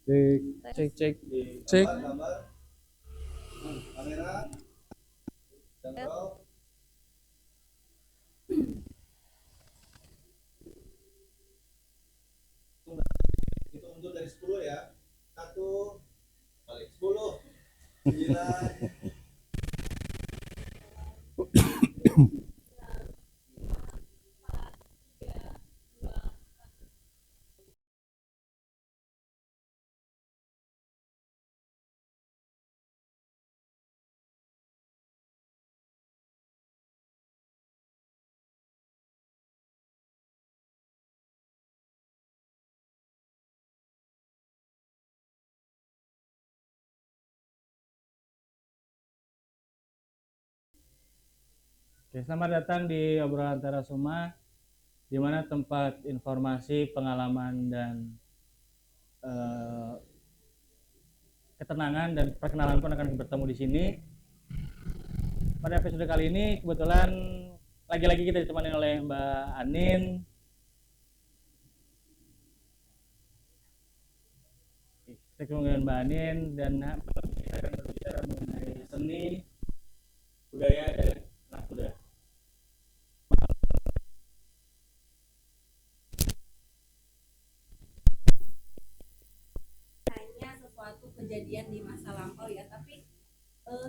Cek, cek, cek, cek. Gambar, kamera, dan roll. Hitung mundur dari 10 ya. 1, balik 10, 9, Oke, selamat datang di obrolan Terasuma, di mana tempat informasi, pengalaman dan eh, ketenangan dan perkenalan pun akan bertemu di sini. Pada episode kali ini kebetulan lagi-lagi kita ditemani oleh Mbak Anin. Kita ketemu dengan Mbak Anin dan kita akan berbicara mengenai seni, budaya dan anak muda. Hanya sesuatu kejadian di masa lampau ya, tapi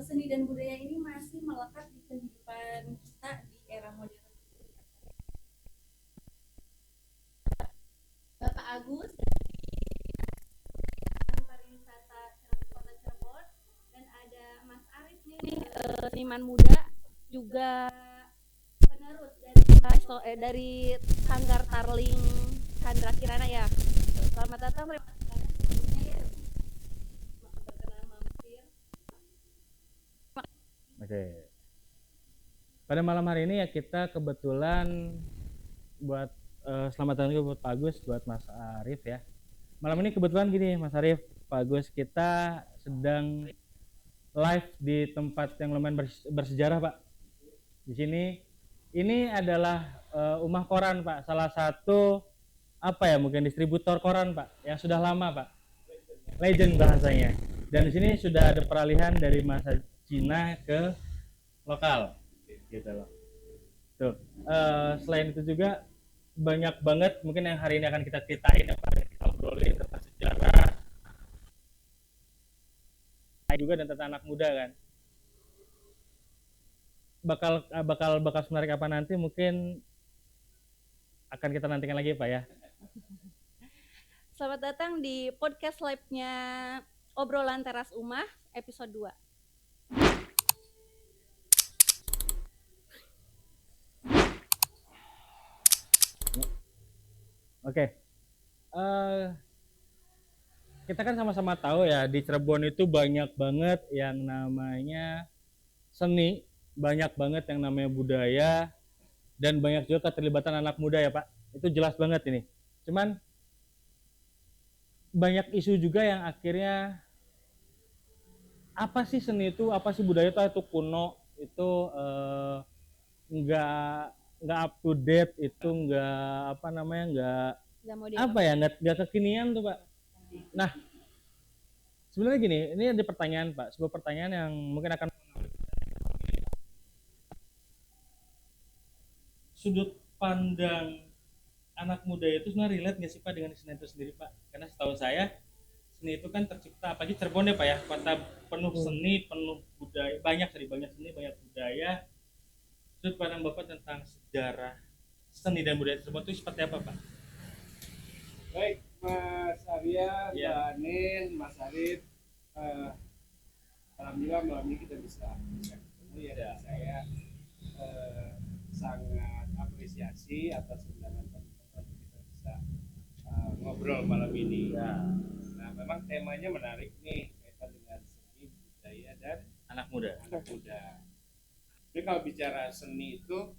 seni dan budaya ini masih melekat di kehidupan kita di era modern. Bapak Agus dari pariwisata Kota Cirebon, dan ada Mas Arif nih, seniman muda juga penerus dari Sanggar Tarling Chandra Kirana ya. Selamat datang. Oke. Pada malam hari ini ya kita kebetulan buat selamat datang juga buat Pak Agus, buat Mas Arif ya. Malam ini kebetulan gini Mas Arif, Pak Agus, kita sedang live di tempat yang lumayan bersejarah Pak. Di sini ini adalah Umah Koran Pak, salah satu apa ya mungkin distributor koran Pak yang sudah lama Pak, legend bahasanya. Dan di sini sudah ada peralihan dari masa Cina ke lokal, gitu loh. Tuh, selain itu juga banyak banget mungkin yang hari ini akan kita ceritain, apa yang kita obrolin tentang sejarah juga dan tentang anak muda kan. Bakal menarik apa nanti mungkin akan kita nantikan lagi Pak ya. Selamat datang di podcast live-nya Obrolan Teras Umah episode 2. Oke. Kita kan sama-sama tahu ya di Cirebon itu banyak banget yang namanya seni, banyak banget yang namanya budaya, dan banyak juga keterlibatan anak muda ya Pak. Itu jelas banget ini. Cuman banyak isu juga yang akhirnya apa sih seni itu, apa sih budaya itu kuno, itu nggak up to date, itu nggak apa namanya nggak apa ya nggak kekinian tuh Pak. Nah sebenarnya gini, ini ada pertanyaan Pak, sebuah pertanyaan yang mungkin akan sudut pandang anak muda itu sebenarnya relate nggak sih Pak dengan seni itu sendiri Pak? Karena setahu saya seni itu kan tercipta, apalagi Cirebon ya Pak ya, kota penuh seni, penuh budaya, banyak seni, banyak budaya. Sudut pandang Bapak tentang sejarah seni dan budaya Cirebon itu seperti apa Pak? Baik, Mas Arya, Ya. Mbak Anin, Mas Arif, alhamdulillah malam ini kita bisa ketemu ya. Dan saya sangat apresiasi atas undangan teman-teman kita bisa ngobrol malam ini. Ya. Nah, memang temanya menarik nih kaitan dengan seni, budaya dan Anak muda. Jadi kalau bicara seni itu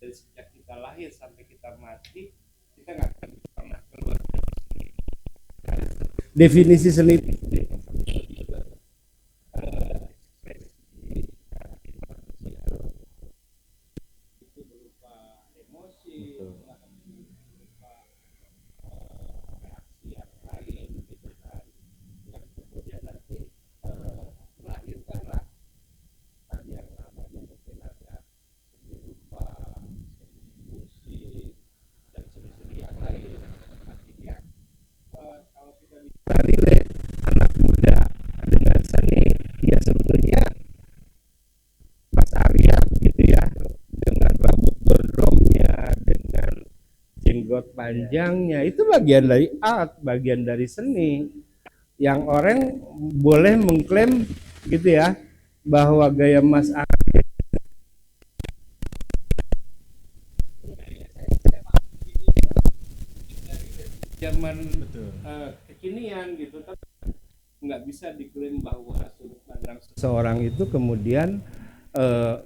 dari sejak kita lahir sampai kita mati kita nggak akan pernah keluar dari seni. Definisi seni itu berupa emosi, berupa reaksi yang lain gitu kan. panjangnya itu bagian dari art, bagian dari seni yang orang boleh mengklaim gitu ya bahwa gaya Mas Arif zaman kekinian gitu, tapi nggak bisa diklaim bahwa sudut pandang seseorang itu kemudian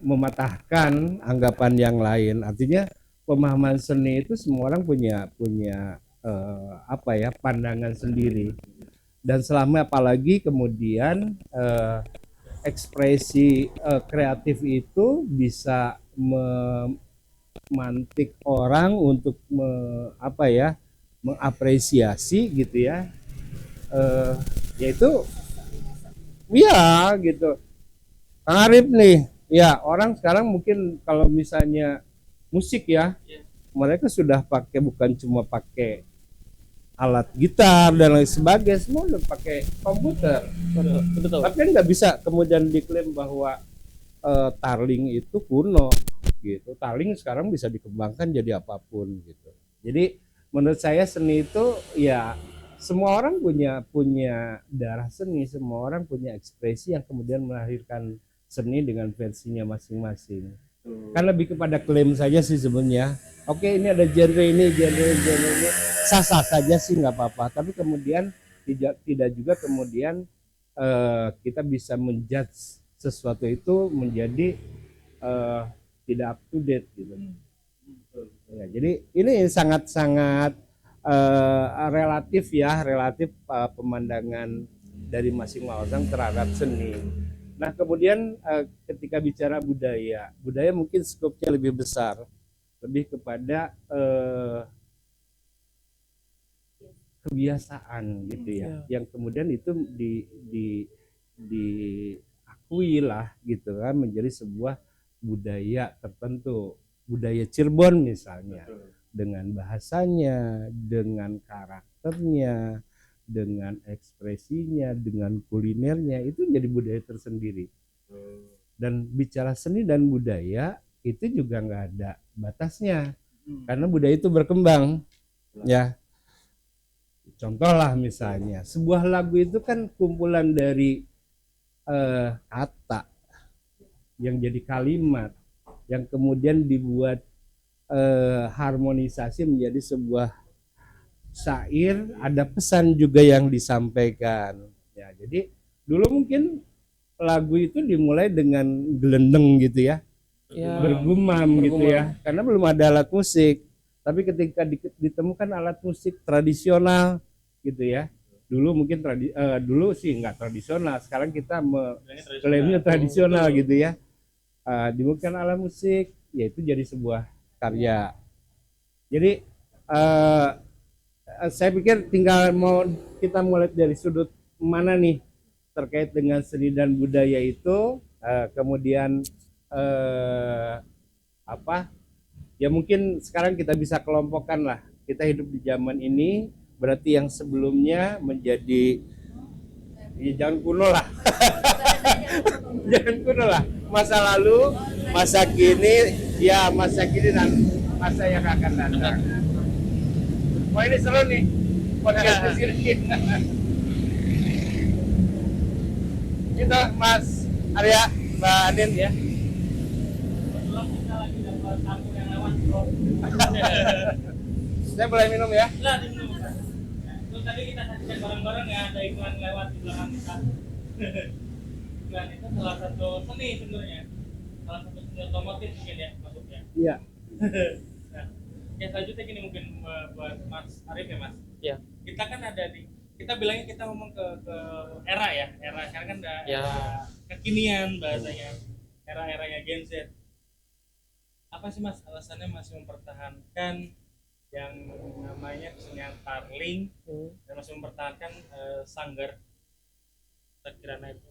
mematahkan anggapan yang lain. Artinya pemahaman seni itu semua orang punya apa ya, pandangan sendiri. Dan selama apalagi kemudian ekspresi kreatif itu bisa memantik orang untuk apa ya, mengapresiasi gitu ya, yaitu ya gitu. Kang Arif nih, ya orang sekarang mungkin kalau misalnya musik ya, mereka sudah pakai, bukan cuma pakai alat gitar dan lain sebagainya, semua udah pakai komputer. Betul. Tapi kan nggak bisa kemudian diklaim bahwa tarling itu kuno gitu. Tarling sekarang bisa dikembangkan jadi apapun gitu. Jadi menurut saya seni itu ya semua orang punya darah seni, semua orang punya ekspresi yang kemudian melahirkan seni dengan versinya masing-masing. Kan lebih kepada klaim saja sih sebenarnya. Oke, ini ada genre ini, genre ini sah-sah saja sih, nggak apa-apa. Tapi kemudian tidak juga kemudian kita bisa menjudge sesuatu itu menjadi tidak up to date gitu. Ya, jadi ini sangat-sangat relatif ya, relatif pemandangan dari masing-masing orang terhadap seni. Nah kemudian ketika bicara budaya mungkin skopnya lebih besar, lebih kepada kebiasaan gitu ya, yang kemudian itu diakui lah gitu kan, menjadi sebuah budaya tertentu, budaya Cirebon misalnya. Betul. Dengan bahasanya, dengan karakternya, dengan ekspresinya, dengan kulinernya, itu jadi budaya tersendiri. Dan bicara seni dan budaya itu juga nggak ada batasnya, karena budaya itu berkembang. Ya, contoh lah misalnya sebuah lagu itu kan kumpulan dari kata yang jadi kalimat, yang kemudian dibuat harmonisasi menjadi sebuah syair, ada pesan juga yang disampaikan. Ya, jadi dulu mungkin lagu itu dimulai dengan gelendeng gitu ya, bergumam gitu ya, karena belum ada alat musik. Tapi ketika ditemukan alat musik tradisional gitu ya, dulu mungkin dulu sih nggak tradisional, sekarang kita klaimnya tradisional gitu ya, ditemukan alat musik, yaitu jadi sebuah karya. Jadi saya pikir tinggal kita mulai dari sudut mana nih terkait dengan seni dan budaya itu, kemudian apa ya, mungkin sekarang kita bisa kelompokkan lah, kita hidup di zaman ini, berarti yang sebelumnya menjadi ya jangan kuno lah jangan kuno lah, masa lalu, masa kini, ya masa kini dan masa yang akan datang. Wah ini seru nih podcast di sini. Kita Mas Arya, Mbak Anin ya. Saya boleh minum ya? Lah diminum. Terus tadi kita saksikan bareng-bareng ya, ada iklan lewat di belakang kita. Iklan itu salah satu seni sebenarnya, salah satu seni otomotif mungkin ya masuknya. Iya. Nah, yang selanjutnya gini mungkin buat Mas Arif ya Mas. Iya. Kita kan ada kita bilangnya kita ngomong ke era ya, era sekarang kan ada era kekinian bahasanya, era-eranya Gen Z. Apa sih Mas alasannya masih mempertahankan yang namanya kesenian tarling dan masih mempertahankan sanggar Kirana itu?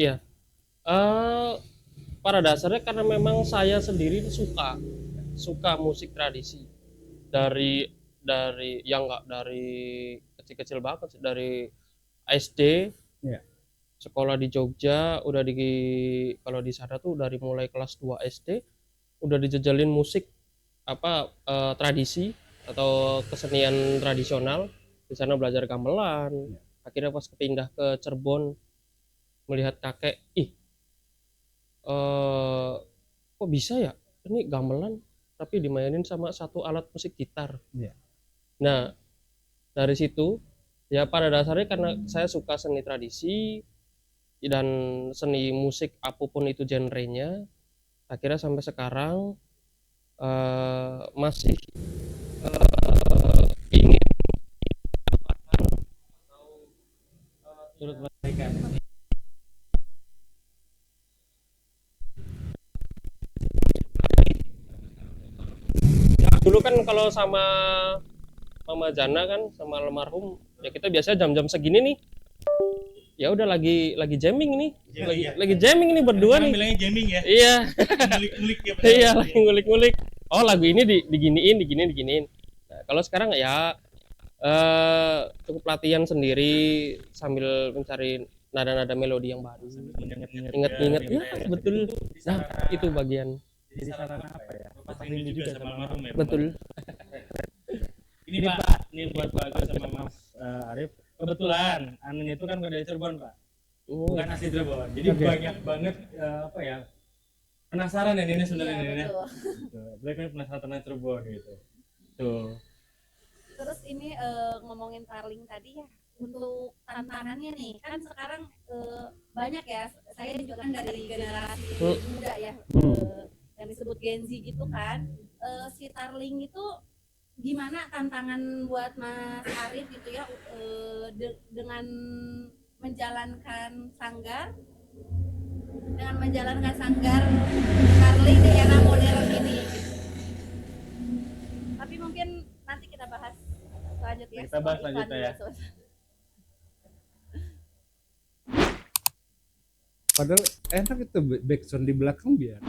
Iya. Pada dasarnya karena memang saya sendiri suka musik tradisi dari yang enggak dari kecil-kecil banget, dari SD ya. Sekolah di Jogja, udah kalau di sana tuh dari mulai kelas 2 SD udah dijejalin musik tradisi atau kesenian tradisional. Di sana belajar gamelan. Akhirnya pas kepindah ke Cirebon melihat kakek, kok bisa ya ini gamelan tapi dimainin sama satu alat musik gitar. Iya. Nah, dari situ ya pada dasarnya karena saya suka seni tradisi dan seni musik apapun itu genrenya, akhirnya sampai sekarang masih ingin turut melestarikan. dulu kan kalau sama Mama Jana kan sama almarhum ya kita biasanya jam-jam segini nih ya udah lagi jamming nih lagi jamming nih berdua nih Bilangnya jamming ya. iya Ngulik-ngulik ya. iya lagi ngulik-ngulik oh lagu ini diginiin. Nah, kalau sekarang ya cukup latihan sendiri sambil mencari nada-nada melodi yang baru inget-inget ya betul nah itu bagian Jadi sarana apa ya? Rindu juga sama almarhum ya. betul Ini Pak, ini buat Pak Agus sama Mas Arif. Kebetulan anunya itu kan dari Cirebon Pak, oh, bukan asli Cirebon. Jadi banyak banget apa ya penasaran ya ini sebenarnya ini. Iya, betul. Mereka penasaran tentang Cirebon gitu. Tuh. Terus ini ngomongin tarling tadi ya, untuk tantangannya nih kan sekarang banyak ya, saya juga kan dari generasi muda ya, yang disebut Gen Z gitu kan. Si tarling itu gimana tantangan buat Mas Arif gitu ya, dengan menjalankan sanggar tarling di era modern ini. Tapi mungkin nanti kita bahas selanjutnya. Kita bahas selanjutnya ya. Padahal enak itu backsound di belakang biar.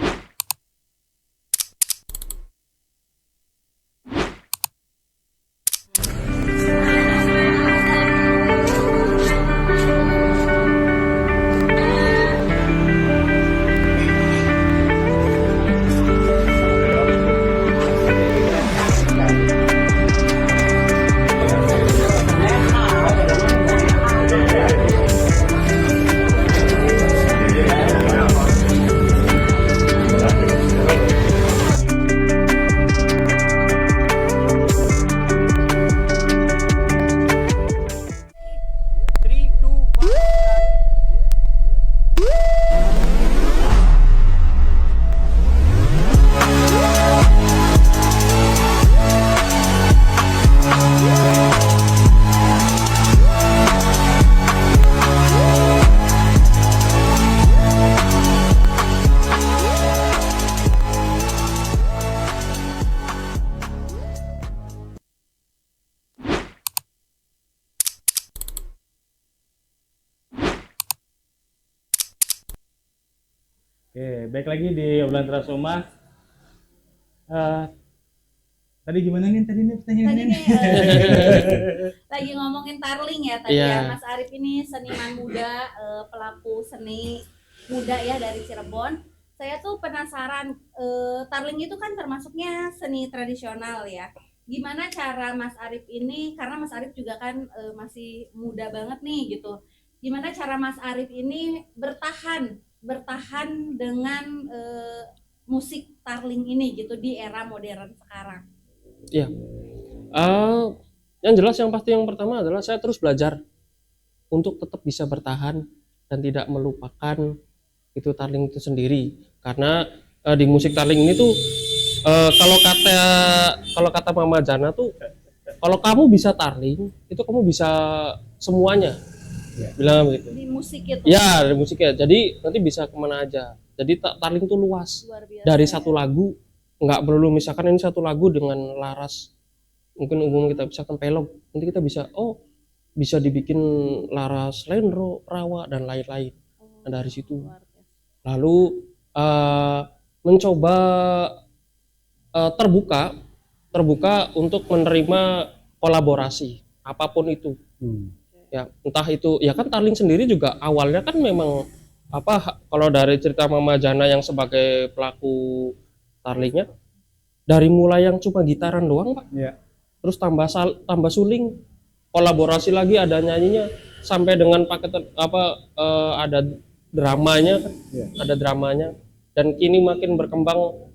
Oke, baik lagi di obrolan Trasoma. Tadi gimana nih pertanyaannya? Tadi nih lagi ngomongin tarling ya tadi Iya. ya, Mas Arif ini seniman muda, pelaku seni muda ya dari Cirebon. Saya tuh penasaran, tarling itu kan termasuknya seni tradisional ya. Gimana cara Mas Arif ini, karena Mas Arif juga kan masih muda banget nih gitu. Gimana cara Mas Arif ini bertahan dengan musik tarling ini gitu di era modern sekarang? Iya. Yang jelas yang pasti yang pertama adalah saya terus belajar untuk tetap bisa bertahan dan tidak melupakan itu tarling itu sendiri. Karena di musik tarling ini tuh kalau kata Mama Jana tuh kalau kamu bisa tarling itu kamu bisa semuanya. Bilang begitu. Di musik itu Ya, dari musiknya. Jadi nanti bisa kemana aja. Jadi tarling tuh luas. luar biasa. Dari satu lagu nggak perlu misalkan ini satu lagu dengan laras mungkin umum kita misalkan pelog nanti kita bisa dibikin laras lenro rawa dan lain-lain. Nah, dari situ Luar biasa. lalu mencoba terbuka untuk menerima kolaborasi apapun itu ya entah itu ya kan tarling sendiri juga awalnya kan memang kalau dari cerita Mama Jana yang sebagai pelaku tarlingnya dari mulai yang cuma gitaran doang Pak Iya. terus tambah suling, kolaborasi lagi, ada nyanyinya, sampai dengan paket ada dramanya, ada dramanya, dan kini makin berkembang.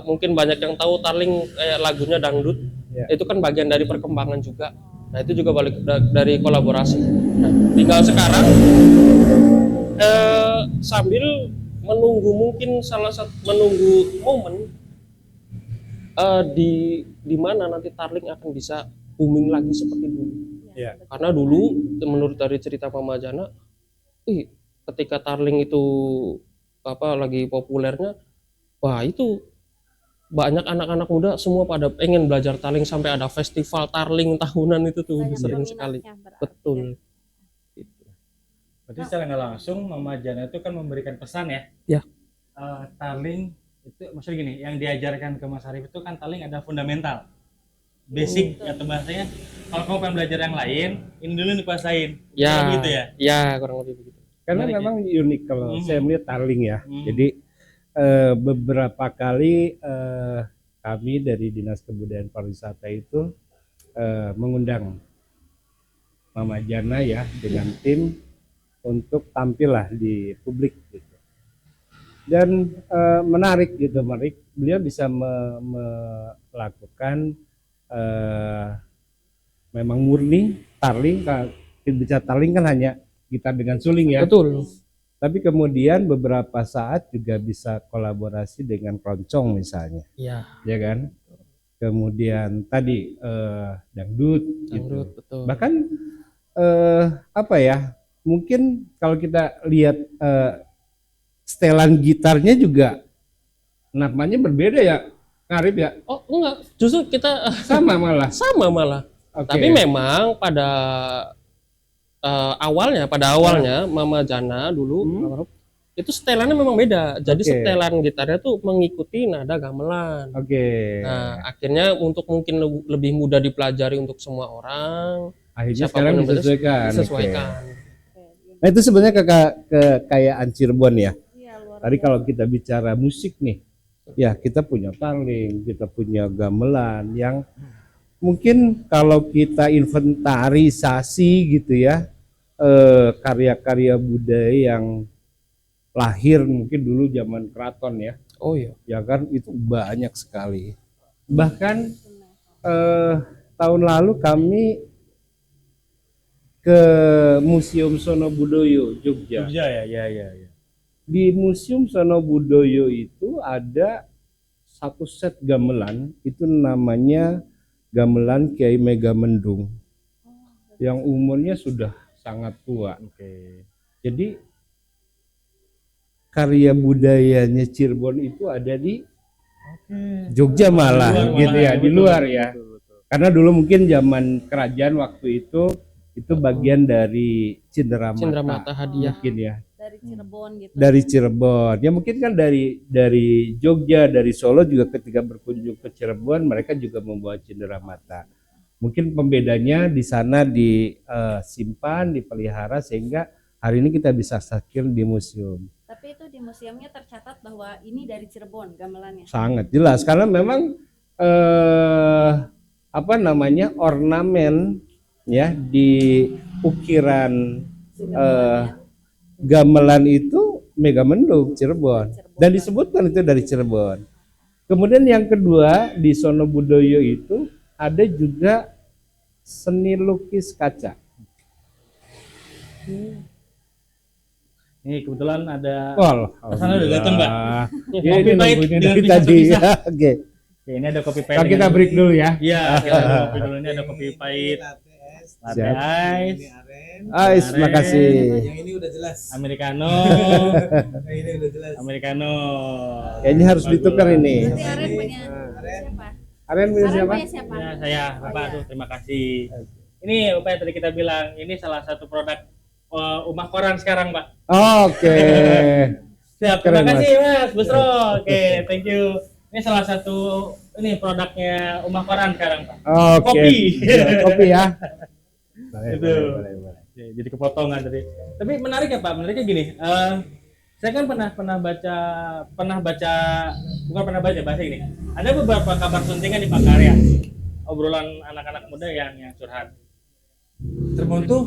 Mungkin banyak yang tahu Tarling kayak lagunya dangdut, itu kan bagian dari perkembangan juga. Nah itu juga balik dari kolaborasi. Nah, tinggal sekarang sambil menunggu menunggu momen di mana nanti Tarling akan bisa booming lagi seperti dulu. Iya. Karena dulu menurut dari cerita Mama Jana, ketika Tarling itu lagi populernya, wah itu banyak anak-anak muda semua pada pengen belajar Tarling, sampai ada festival Tarling tahunan itu tuh Banyak sering sekali. peminatnya berarti. Betul. Berarti secara nggak langsung Mama Jana itu kan memberikan pesan ya. Ya. Tarling itu maksudnya gini, yang diajarkan ke Mas Arif itu kan Tarling ada fundamental, basic atau bahasanya. Kalau kamu pengen belajar yang lain, ini dulu dikuasain. Ya, Gitu ya. ya kurang lebih begitu. Karena Menarik, memang unik kalau saya melihat Tarling ya. Hmm. Jadi beberapa kali kami dari Dinas Kebudayaan Pariwisata itu mengundang Mama Jana ya dengan tim untuk tampil lah di publik gitu. Dan menarik gitu, beliau bisa melakukan memang murni Tarling. Bicara Tarling kan hanya gitar dengan suling ya. Betul. Tapi kemudian beberapa saat juga bisa kolaborasi dengan keroncong misalnya, Iya. ya kan? Kemudian tadi dangdut gitu. Dangdut, betul. Bahkan mungkin kalau kita lihat setelan gitarnya juga namanya berbeda ya, Karib ya? Oh enggak, justru kita Sama malah. sama malah. Oke. Tapi memang pada awalnya Mama Jana dulu itu setelannya memang beda. Jadi Oke. setelan gitarnya tuh mengikuti nada gamelan. Oke. Nah, akhirnya untuk mungkin lebih mudah dipelajari untuk semua orang, Akhirnya siapapun sekarang yang belajar, disesuaikan. disesuaikan. Oke. Nah itu sebenarnya kekayaan Cirebon ya. Iya, luar Tadi kalau kita bicara musik nih, ya kita punya Tarling, kita punya gamelan yang mungkin kalau kita inventarisasi gitu ya, karya-karya budaya yang lahir mungkin dulu zaman keraton ya, Oh iya. ya kan itu banyak sekali. Bahkan tahun lalu kami ke Museum Sono Budoyo Jogja. Jogja ya. Di Museum Sono Budoyo itu ada satu set gamelan, itu namanya gamelan Kiai Megamendung, yang umurnya sudah sangat tua. Oke. Jadi karya budayanya Cirebon itu ada di Jogja malah, gitu ya, di luar ya. Betul. Karena dulu mungkin zaman kerajaan waktu itu bagian dari Cenderamata. Cenderamata hadiah. Mungkin ya. dari Cirebon gitu. Dari Cirebon. Ya mungkin kan dari Jogja, dari Solo juga ketika berkunjung ke Cirebon mereka juga membawa Cenderamata. Mungkin pembedanya di sana disimpan, dipelihara sehingga hari ini kita bisa saksikan di museum. Tapi itu di museumnya tercatat bahwa ini dari Cirebon gamelannya. Sangat jelas karena memang ornamen ya di ukiran gamelan itu Megamendung Cirebon dan disebutkan itu dari Cirebon. Kemudian yang kedua di Sono Budoyo itu ada juga seni lukis kaca. Nih kebetulan ada Sana udah datang, Mbak. Ya, Kopi ini pahit nungguin dengan dari pisang tadi. pisang. Ya, oke. Oke, ini ada kopi pahit. Kalau kita break dulu ya. Iya, kita ada kopi dulu. Ini ada kopi pahit. Latte Siap. ice, Ini aren. Ais, terima kasih. Yang ini udah jelas. americano, Yang ini udah jelas. americano. Kayaknya harus ditukar ini. Nanti Aren punya siapa? Aren punya Aren siapa? punya siapa? Ya, saya Bapak iya. tuh terima kasih. Ini Bapak yang tadi kita bilang, ini salah satu produk Umah Koran sekarang, Pak. Oke. Siap, Keren, terima kasih Mas Busro. Oke, thank you. Ini salah satu produknya Umah Koran sekarang, Pak. Oke. Kopi. Ya, kopi ya. Itu. Ya, jadi kepotongan tadi. Tapi menarik ya Pak, menariknya gini. Saya kan pernah baca bahasa ini. Ada beberapa kabar suntingan di Pakarya. obrolan anak-anak muda yang curhat. Cirebon tuh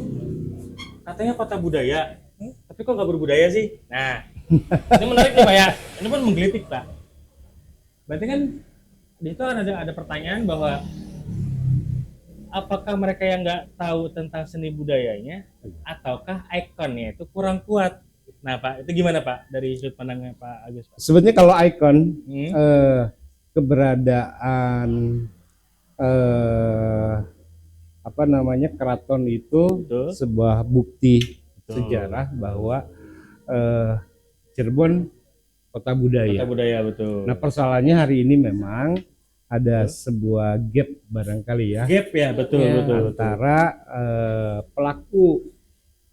katanya kota budaya, tapi kok nggak berbudaya sih? Nah, ini menarik nih Pak ya. Ini pun menggelitik Pak. Berarti kan di situ ada pertanyaan bahwa apakah mereka yang nggak tahu tentang seni budayanya, ataukah ikonnya itu kurang kuat? Nah Pak, itu gimana Pak dari sudut pandangnya Pak Agus Pak? Sebenarnya kalau ikon Hmm? keberadaan apa namanya keraton itu Betul. sebuah bukti Betul. sejarah bahwa Cirebon kota budaya. Kota budaya betul. Nah persoalannya hari ini memang ada sebuah gap barangkali ya Gap ya, betul Ya. betul. antara pelaku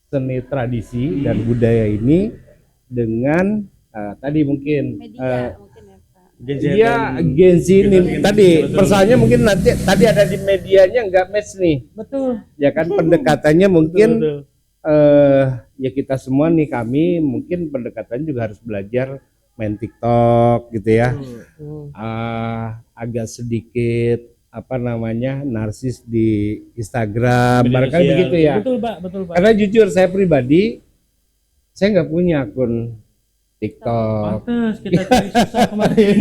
seni tradisi dan budaya ini dengan tadi mungkin Media mungkin ya Pak. dia Gen Z ini Gen Z, tadi betul. persoalannya mungkin nanti tadi ada di medianya nggak match nih Betul. ya kan pendekatannya mungkin Betul. Ya kita semua nih kami mungkin pendekatan juga harus belajar main TikTok gitu ya. Agak sedikit apa namanya narsis di Instagram barangkali Media begitu sosial. ya. Betul Pak, betul Pak. Karena jujur saya pribadi saya nggak punya akun TikTok. Pantes kita cari susah kemarin.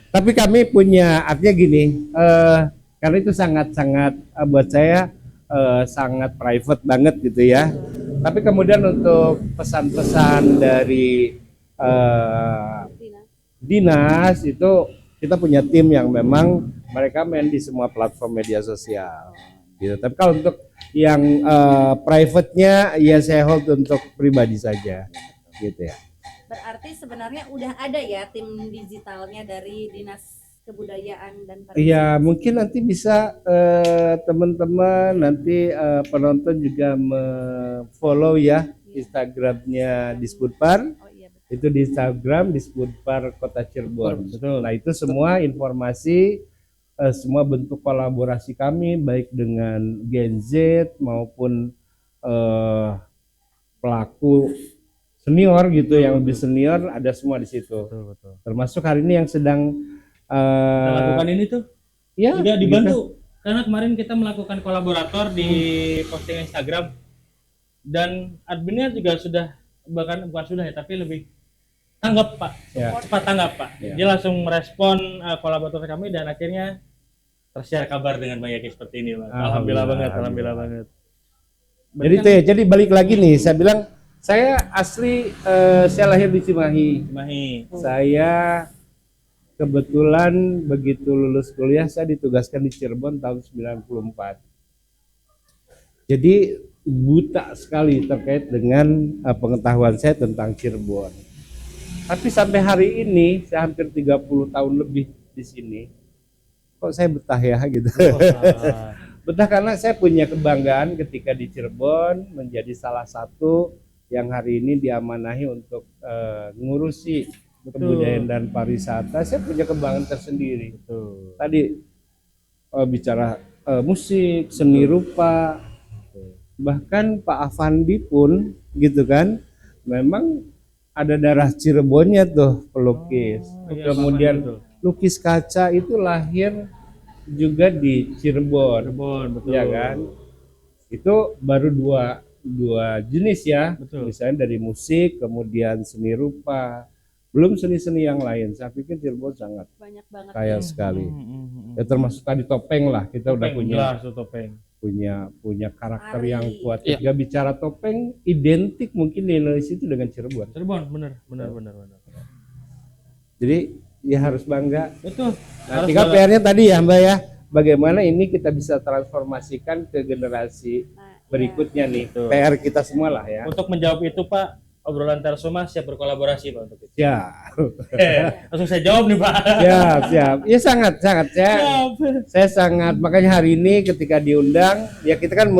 Tapi kami punya artinya gini, karena itu sangat-sangat buat saya sangat private banget gitu ya. Tapi kemudian untuk pesan-pesan dari dinas itu kita punya tim yang memang mereka main di semua platform media sosial. Gitu. Tapi kalau untuk yang private-nya ya saya hold untuk pribadi saja, gitu ya. Berarti sebenarnya udah ada ya tim digitalnya dari Dinas Kebudayaan dan Pariwisata. Iya, mungkin nanti bisa teman-teman nanti penonton juga follow ya Instagramnya Disputpar. Oh iya betul. Itu di Instagram Disputpar Kota Cirebon. Betul. Nah itu semua informasi, semua bentuk kolaborasi kami baik dengan Gen Z maupun pelaku senior gitu yang lebih senior ada semua di situ. Betul, betul. Termasuk hari ini yang sedang Kita lakukan ini tuh ya udah gitu. dibantu karena kemarin kita melakukan kolaborator di posting Instagram dan adminnya juga sudah bahkan bukan sudah ya tapi lebih tanggap Pak, Ya. cepat tanggap Pak. Ya. Dia langsung merespon kolaborator kami dan akhirnya tersiar kabar dengan banyak seperti ini Pak. Alhamdulillah banget, alhamdulillah banget. Jadi itu ya, jadi balik lagi nih, saya bilang saya asli saya lahir di Cimahi. Mahi. Saya kebetulan begitu lulus kuliah saya ditugaskan di Cirebon tahun 94. Jadi buta sekali terkait dengan pengetahuan saya tentang Cirebon. Tapi sampai hari ini saya hampir 30 tahun lebih di sini. Kok saya betah ya gitu. Betah karena saya punya kebanggaan ketika di Cirebon menjadi salah satu yang hari ini diamanahi untuk ngurusi kebudayaan dan pariwisata. Saya punya kebanggaan tersendiri. Betul. Tadi bicara musik, seni rupa, bahkan Pak Afandi pun gitu kan, memang ada darah Cirebonnya tuh pelukis. iya, Kemudian betul. lukis kaca itu lahir juga di Cirebon, Cirebon, betul. ya kan? Itu baru dua jenis ya, Betul. misalnya dari musik, kemudian seni rupa, belum seni-seni yang lain. Saya pikir Cirebon sangat Banyak banget. kaya sekali. Hmm. Ya termasuk tadi topeng lah, kita udah Topeng, punya jelas tuh topeng. punya karakter Ari. yang kuat. Iya. Ketika bicara topeng, identik mungkin di Indonesia itu dengan Cirebon. Cirebon, bener. Jadi ya harus bangga. Betul. Nah, Harus tinggal bangga. PR-nya tadi ya Mbak ya, bagaimana ini kita bisa transformasikan ke generasi Nah, berikutnya nih. Betul. PR kita semua lah ya. Untuk menjawab itu Pak, obrolan Tersuma siap berkolaborasi Pak untuk itu. Ya, Langsung saya jawab nih Pak. siap. Ya sangat saya sangat makanya hari ini ketika diundang ya kita kan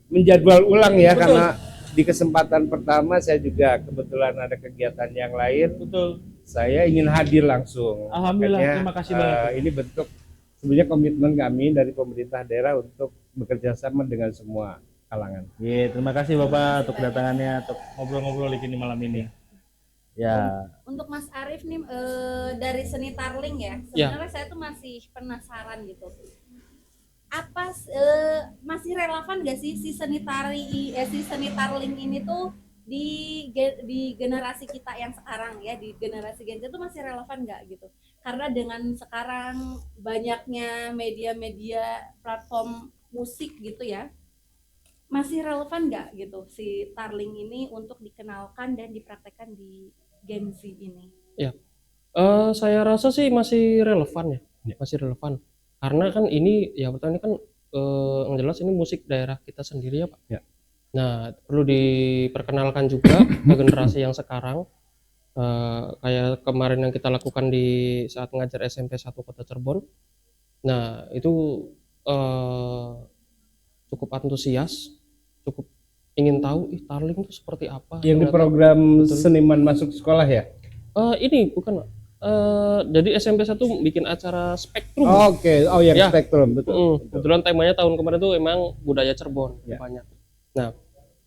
menjadwal ulang ya Betul. karena di kesempatan pertama saya juga kebetulan ada kegiatan yang lain. Betul. Saya ingin hadir langsung. Alhamdulillah, Makanya, terima kasih banyak. Ini bentuk sebenarnya komitmen kami dari pemerintah daerah untuk bekerja sama dengan semua kalangan. Iya, terima kasih Bapak untuk kedatangannya, untuk ngobrol-ngobrol di sini malam ini. Ya, Untuk Mas Arif nih dari seni tarling ya, Ya. sebenarnya saya tuh masih penasaran gitu. Apa masih relevan gak sih si seni tarling ini tuh di generasi kita yang sekarang ya, di generasi Gen Z tuh masih relevan nggak gitu? Karena dengan sekarang banyaknya media-media platform musik gitu ya, masih relevan nggak gitu si tarling ini untuk dikenalkan dan dipraktekkan di Gen Z ini? Ya, saya rasa sih masih relevan ya, masih relevan. Karena kan ini ya pertama ini kan yang jelas ini musik daerah kita sendiri ya Pak. Ya. Nah, perlu diperkenalkan juga ke generasi yang sekarang. Kayak kemarin yang kita lakukan di saat ngajar SMP 1 Kota Cirebon. Nah, itu cukup antusias, cukup ingin tahu tarling itu seperti apa. Yang di ternyata. program Betul. seniman masuk sekolah ya? Ini bukan Pak. Jadi SMP 1 bikin acara spektrum. Oke, oh yang Ya. spektrum betul. Kebetulan temanya tahun kemarin tuh emang budaya Cirebon Ya. banyak. Nah,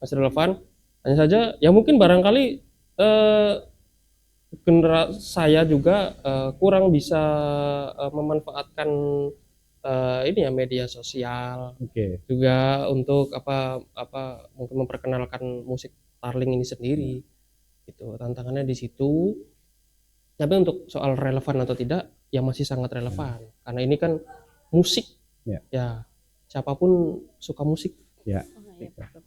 masih relevan. Hanya saja ya mungkin barangkali generasi saya juga kurang bisa memanfaatkan ini ya media sosial Oke. juga untuk apa mungkin memperkenalkan musik tarling ini sendiri. Gitu. Tantangannya di situ. Tapi untuk soal relevan atau tidak ya masih sangat relevan karena ini kan musik. Ya. Ya, siapapun suka musik. Ya. Oh, iya, betul.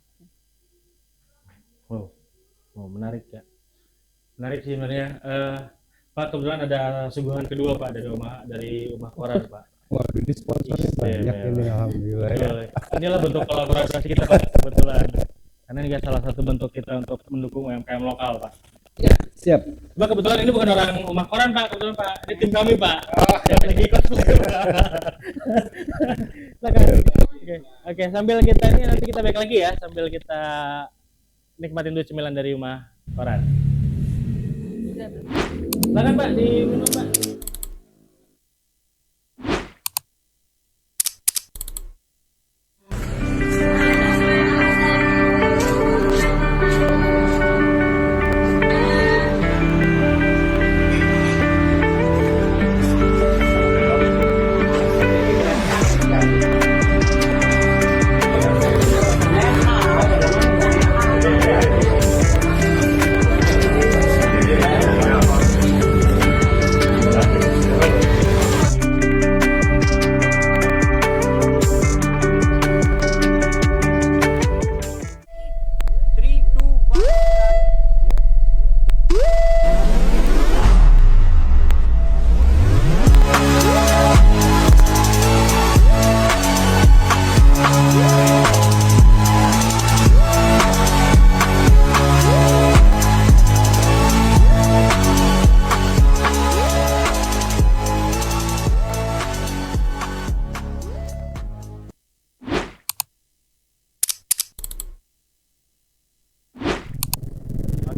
wow, menarik ya. Menarik sih sebenarnya. Pak, kebetulan ada suguhan kedua Pak dari rumah koran Pak. Waduh, ini sponsornya banyak Iya. ini alhamdulillah. Ya. Inilah bentuk kolaborasi kita Pak, kebetulan. Karena ini salah satu bentuk kita untuk mendukung UMKM lokal Pak. Siap. Pak, kebetulan ini bukan orang rumah koran Pak, kebetulan Pak, ini tim kami Pak. Yang lagi ikut. Oke, sambil kita ini nanti kita balik lagi ya, sambil kita nikmatin dulu cemilan dari rumah koran. Silakan Pak, diminum Pak.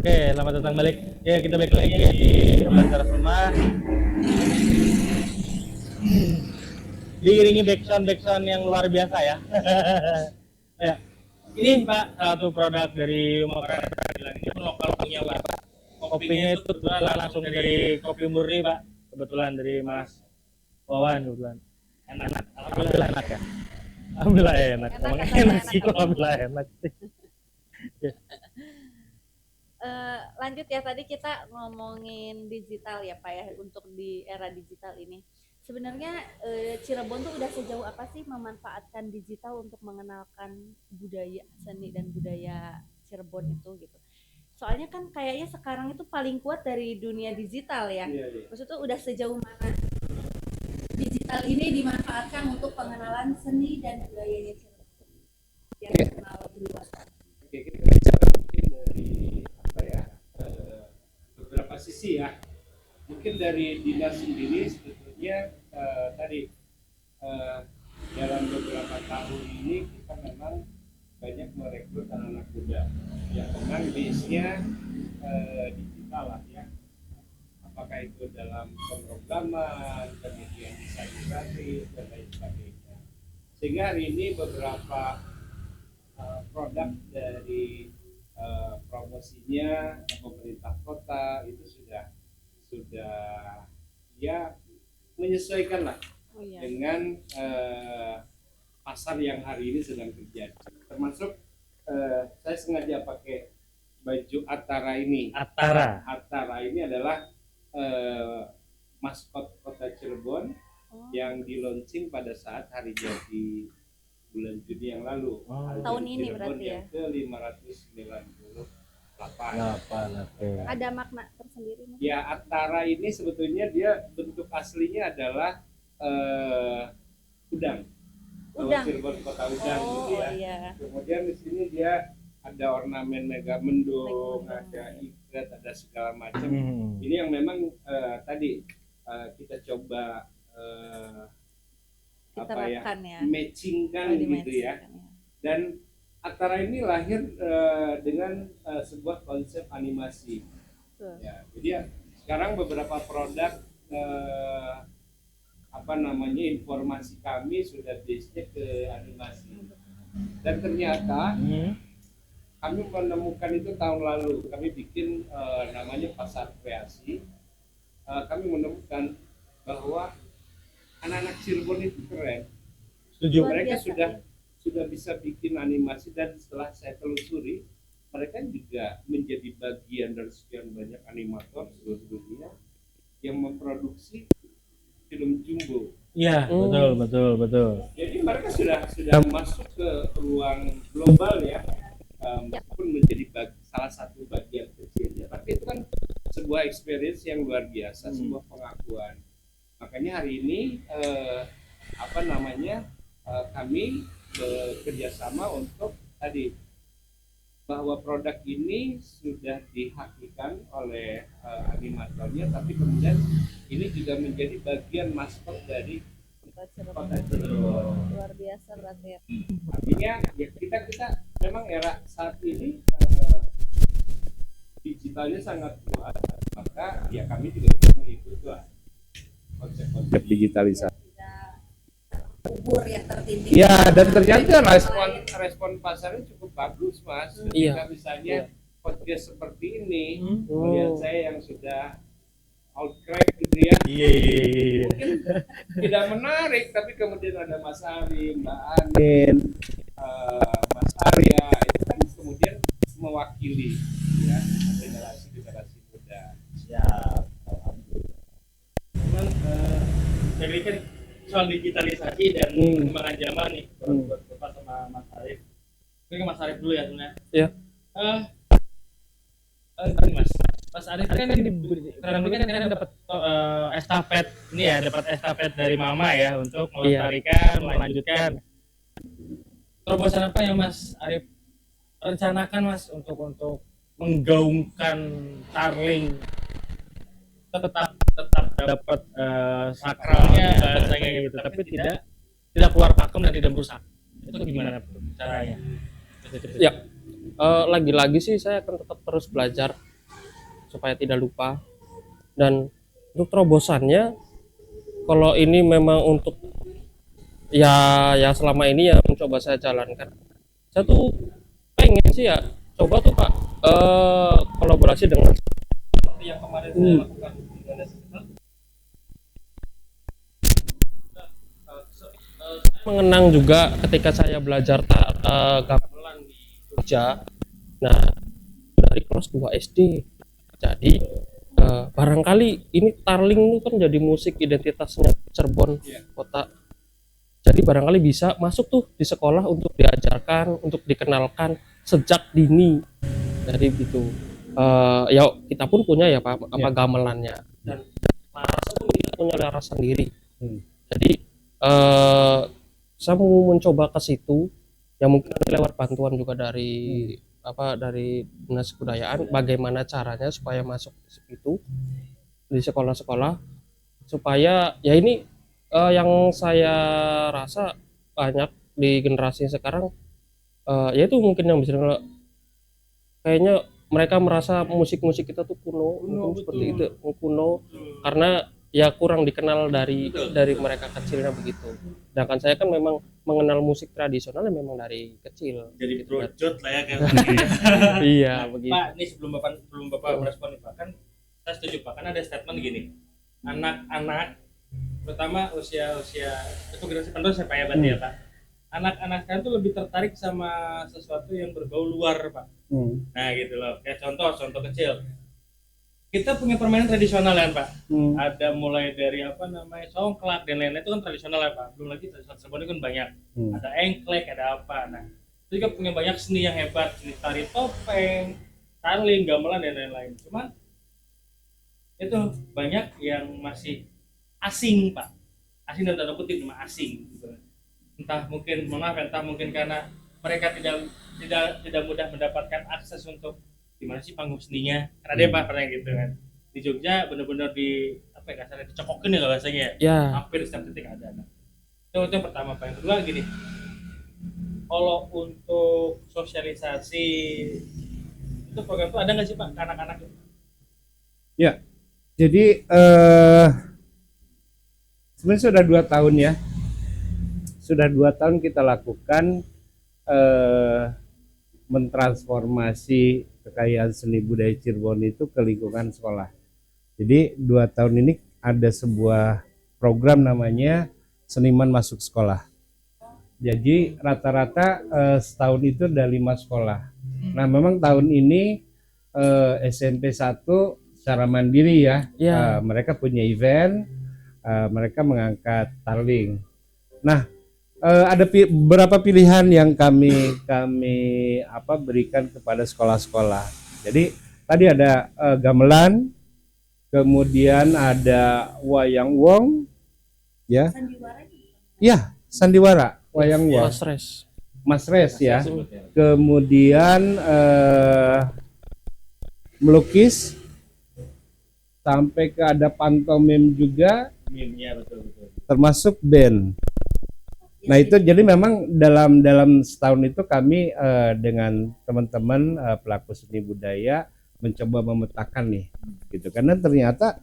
Oke, selamat datang balik. Ya, kita balik lagi di Teras Rumah. Diiringi backsound yang luar biasa ya. Ya. Ini Pak, satu produk dari rumah koran ini pun lokal punya Pak. Kopinya itu kebetulan langsung dari kopi murni Pak. Kebetulan dari Mas Wawan kebetulan. Enak. Alhamdulillah enak ya. Alhamdulillah enak. Emang enak sih, alhamdulillah enak sih. Lanjut ya, tadi kita ngomongin digital ya Pak ya, untuk di era digital ini sebenarnya Cirebon tuh udah sejauh apa sih memanfaatkan digital untuk mengenalkan budaya seni dan budaya Cirebon itu gitu. Soalnya kan kayaknya sekarang itu paling kuat dari dunia digital ya. Maksudnya udah sejauh mana digital ini dimanfaatkan untuk pengenalan seni dan budayanya Cirebon yang dikenal lebih luas. Oke, kita bicara mungkin dari apa ya, beberapa sisi ya. Mungkin dari dinas sendiri sebetulnya tadi dalam beberapa tahun ini kita memang banyak merekrut anak-anak muda yang memang base-nya digital lah ya. Apakah itu dalam pemrograman, kemudian desain grafis dan lain sebagainya. Sehingga hari ini beberapa produk dari promosinya beberapa pemerintah kota itu sudah ya menyesuaikan lah Oh iya. dengan pasar yang hari ini sedang terjadi. Termasuk saya sengaja pakai baju Atara ini. Atara ini adalah maskot kota Cirebon yang di-launching pada saat hari jadi bulan Juni yang lalu. Hari Tahun jadi ini Cirebon berarti yang ke 598. Ada makna tersendiri Mas? Ya, Atara ini sebetulnya dia bentuk aslinya adalah udang. Kalau Udang. Cirebon kota udang Oh gitu ya. iya. Kemudian di sini dia ada ornamen mega mendung, Mega ada ikat, ada segala macam. Hmm. Ini yang memang tadi kita coba Kita apa ya, rekan ya. matchingkan Oh, gitu ya. dimensikan ya. Dan Atara ini lahir dengan sebuah konsep animasi. Betul. Ya, jadi ya, sekarang beberapa produk informasi kami sudah base-nya ke animasi. Dan ternyata kami menemukan itu tahun lalu. Kami bikin namanya pasar kreasi. Kami menemukan bahwa anak-anak Cirebon itu keren. Setuju. Luar Mereka biasa, sudah bisa bikin animasi, dan setelah saya telusuri, mereka juga menjadi bagian dari sekian banyak animator seluruh dunia yang memproduksi film jumbo. Iya, betul. Jadi mereka sudah masuk ke ruang global ya, meskipun menjadi salah satu bagian kecilnya. Tapi itu kan sebuah experience yang luar biasa, sebuah pengakuan. Makanya hari ini kami bekerjasama untuk tadi bahwa produk ini sudah dihakikan oleh animatornya, tapi kemudian ini juga menjadi bagian maskot dari Kota Cirebon. kota Cirebon. Luar biasa berarti ya. Artinya ya kita memang era saat ini digitalnya sangat kuat, maka ya kami juga ikut mengikuti lah konsep-konsep digitalisasi. Kubur yang tertindih. Ya, dan ternyata respon pasarnya cukup bagus, Mas. Iya. Ketika misalnya podcast seperti ini, Oh. melihat saya yang sudah outcrack gitu ya, Iya. mungkin tidak menarik, tapi kemudian ada Mas Ari, Mbak Ani, Mas Arya, itu kan kemudian mewakili ya generasi muda. Siap. Cuman jadi kan soal digitalisasi dan perkembangan zaman nih buat Bapak sama Mas Arif. Mungkin ke Mas Arif dulu ya sebenarnya. Iya. Gini Mas Arif kan kurang lebih kan dapat estafet ini ya, dapat estafet dari Mama ya untuk melestarikan, melanjutkan. Terobosan apa yang Mas Arif rencanakan Mas untuk menggaungkan Tarling tetap dapat sakralnya bahasanya gitu, tapi tidak keluar pakem dan tidak merusak. Itu gimana caranya? Ya, lagi-lagi sih saya akan tetap terus belajar supaya tidak lupa. Dan untuk terobosannya, kalau ini memang untuk ya selama ini ya mencoba saya jalankan. Saya tuh pengen sih ya coba tuh Pak kolaborasi dengan seperti yang kemarin saya lakukan di Indonesia. Saya mengenang juga ketika saya belajar gamelan di Jogja. Nah, dari kelas 2 SD. Jadi barangkali ini Tarling itu kan jadi musik identitasnya Cirebon kota. Jadi barangkali bisa masuk tuh di sekolah untuk diajarkan, untuk dikenalkan sejak dini. Jadi gitu. Ya kita pun punya ya Pak gamelannya, dan laras pun kita punya laras sendiri. Jadi saya mau mencoba ke situ, yang mungkin lewat bantuan juga dari dari dinas kebudayaan, bagaimana caranya supaya masuk itu di sekolah-sekolah, supaya ya ini yang saya rasa banyak di generasi sekarang yaitu mungkin yang bisa kayaknya mereka merasa musik-musik kita tuh kuno mungkin seperti itu, kuno, karena ya kurang dikenal dari mereka kecilnya begitu. Sedangkan saya kan memang mengenal musik tradisional ya memang dari kecil. Jadi gitu kan. brojot lah ya kayak Iya Nah, begitu. Pak, ini sebelum Bapak merespon nih Pak, kan saya setuju Pak, kan ada statement gini, anak-anak, terutama usia itu generasi penerus ya Pak ya berarti ya Pak, anak-anak sekarang tuh lebih tertarik sama sesuatu yang berbau luar Pak. Nah gitu loh, kayak contoh kecil, kita punya permainan tradisional ya Pak, ada mulai dari apa namanya songklak dan lain-lain itu kan tradisional ya Pak, belum lagi tradisional Cirebon itu kan banyak, ada engklek, ada apa, nah itu juga punya banyak seni yang hebat, seni tari topeng, tarling, gamelan dan lain-lain. Cuman itu banyak yang masih asing Pak, asing dalam tanda kutip cuma asing gitu. Entah mungkin entah mungkin karena mereka tidak mudah mendapatkan akses untuk gimana sih panggung seninya, karena dia Pak pernah gitu kan di Jogja bener-bener di apa ya kasarnya dicokokin ya bahasanya ya, Ya, hampir setiap titik ada. Nah, itu yang pertama Pak. Yang kedua gini, kalau untuk sosialisasi itu program itu ada nggak sih Pak ke anak-anak? Ya, jadi sebenarnya sudah 2 tahun ya, sudah 2 tahun kita lakukan mentransformasi kekayaan seni budaya Cirebon itu ke lingkungan sekolah. Jadi 2 tahun ini ada sebuah program namanya Seniman Masuk Sekolah. Jadi rata-rata setahun itu ada 5 sekolah. Nah memang tahun ini SMP 1 secara mandiri ya, Ya. mereka punya event, mereka mengangkat tarling. Nah ada beberapa pilihan yang kami berikan kepada sekolah-sekolah. Jadi tadi ada gamelan, kemudian ada wayang wong, ya, sandiwara, wayang wong, Mas Res ya. Kemudian melukis, sampai ke ada pantomim juga, Meme-nya betul. termasuk band. Nah itu jadi memang dalam setahun itu kami dengan teman-teman pelaku seni budaya mencoba memetakan nih, gitu. Karena ternyata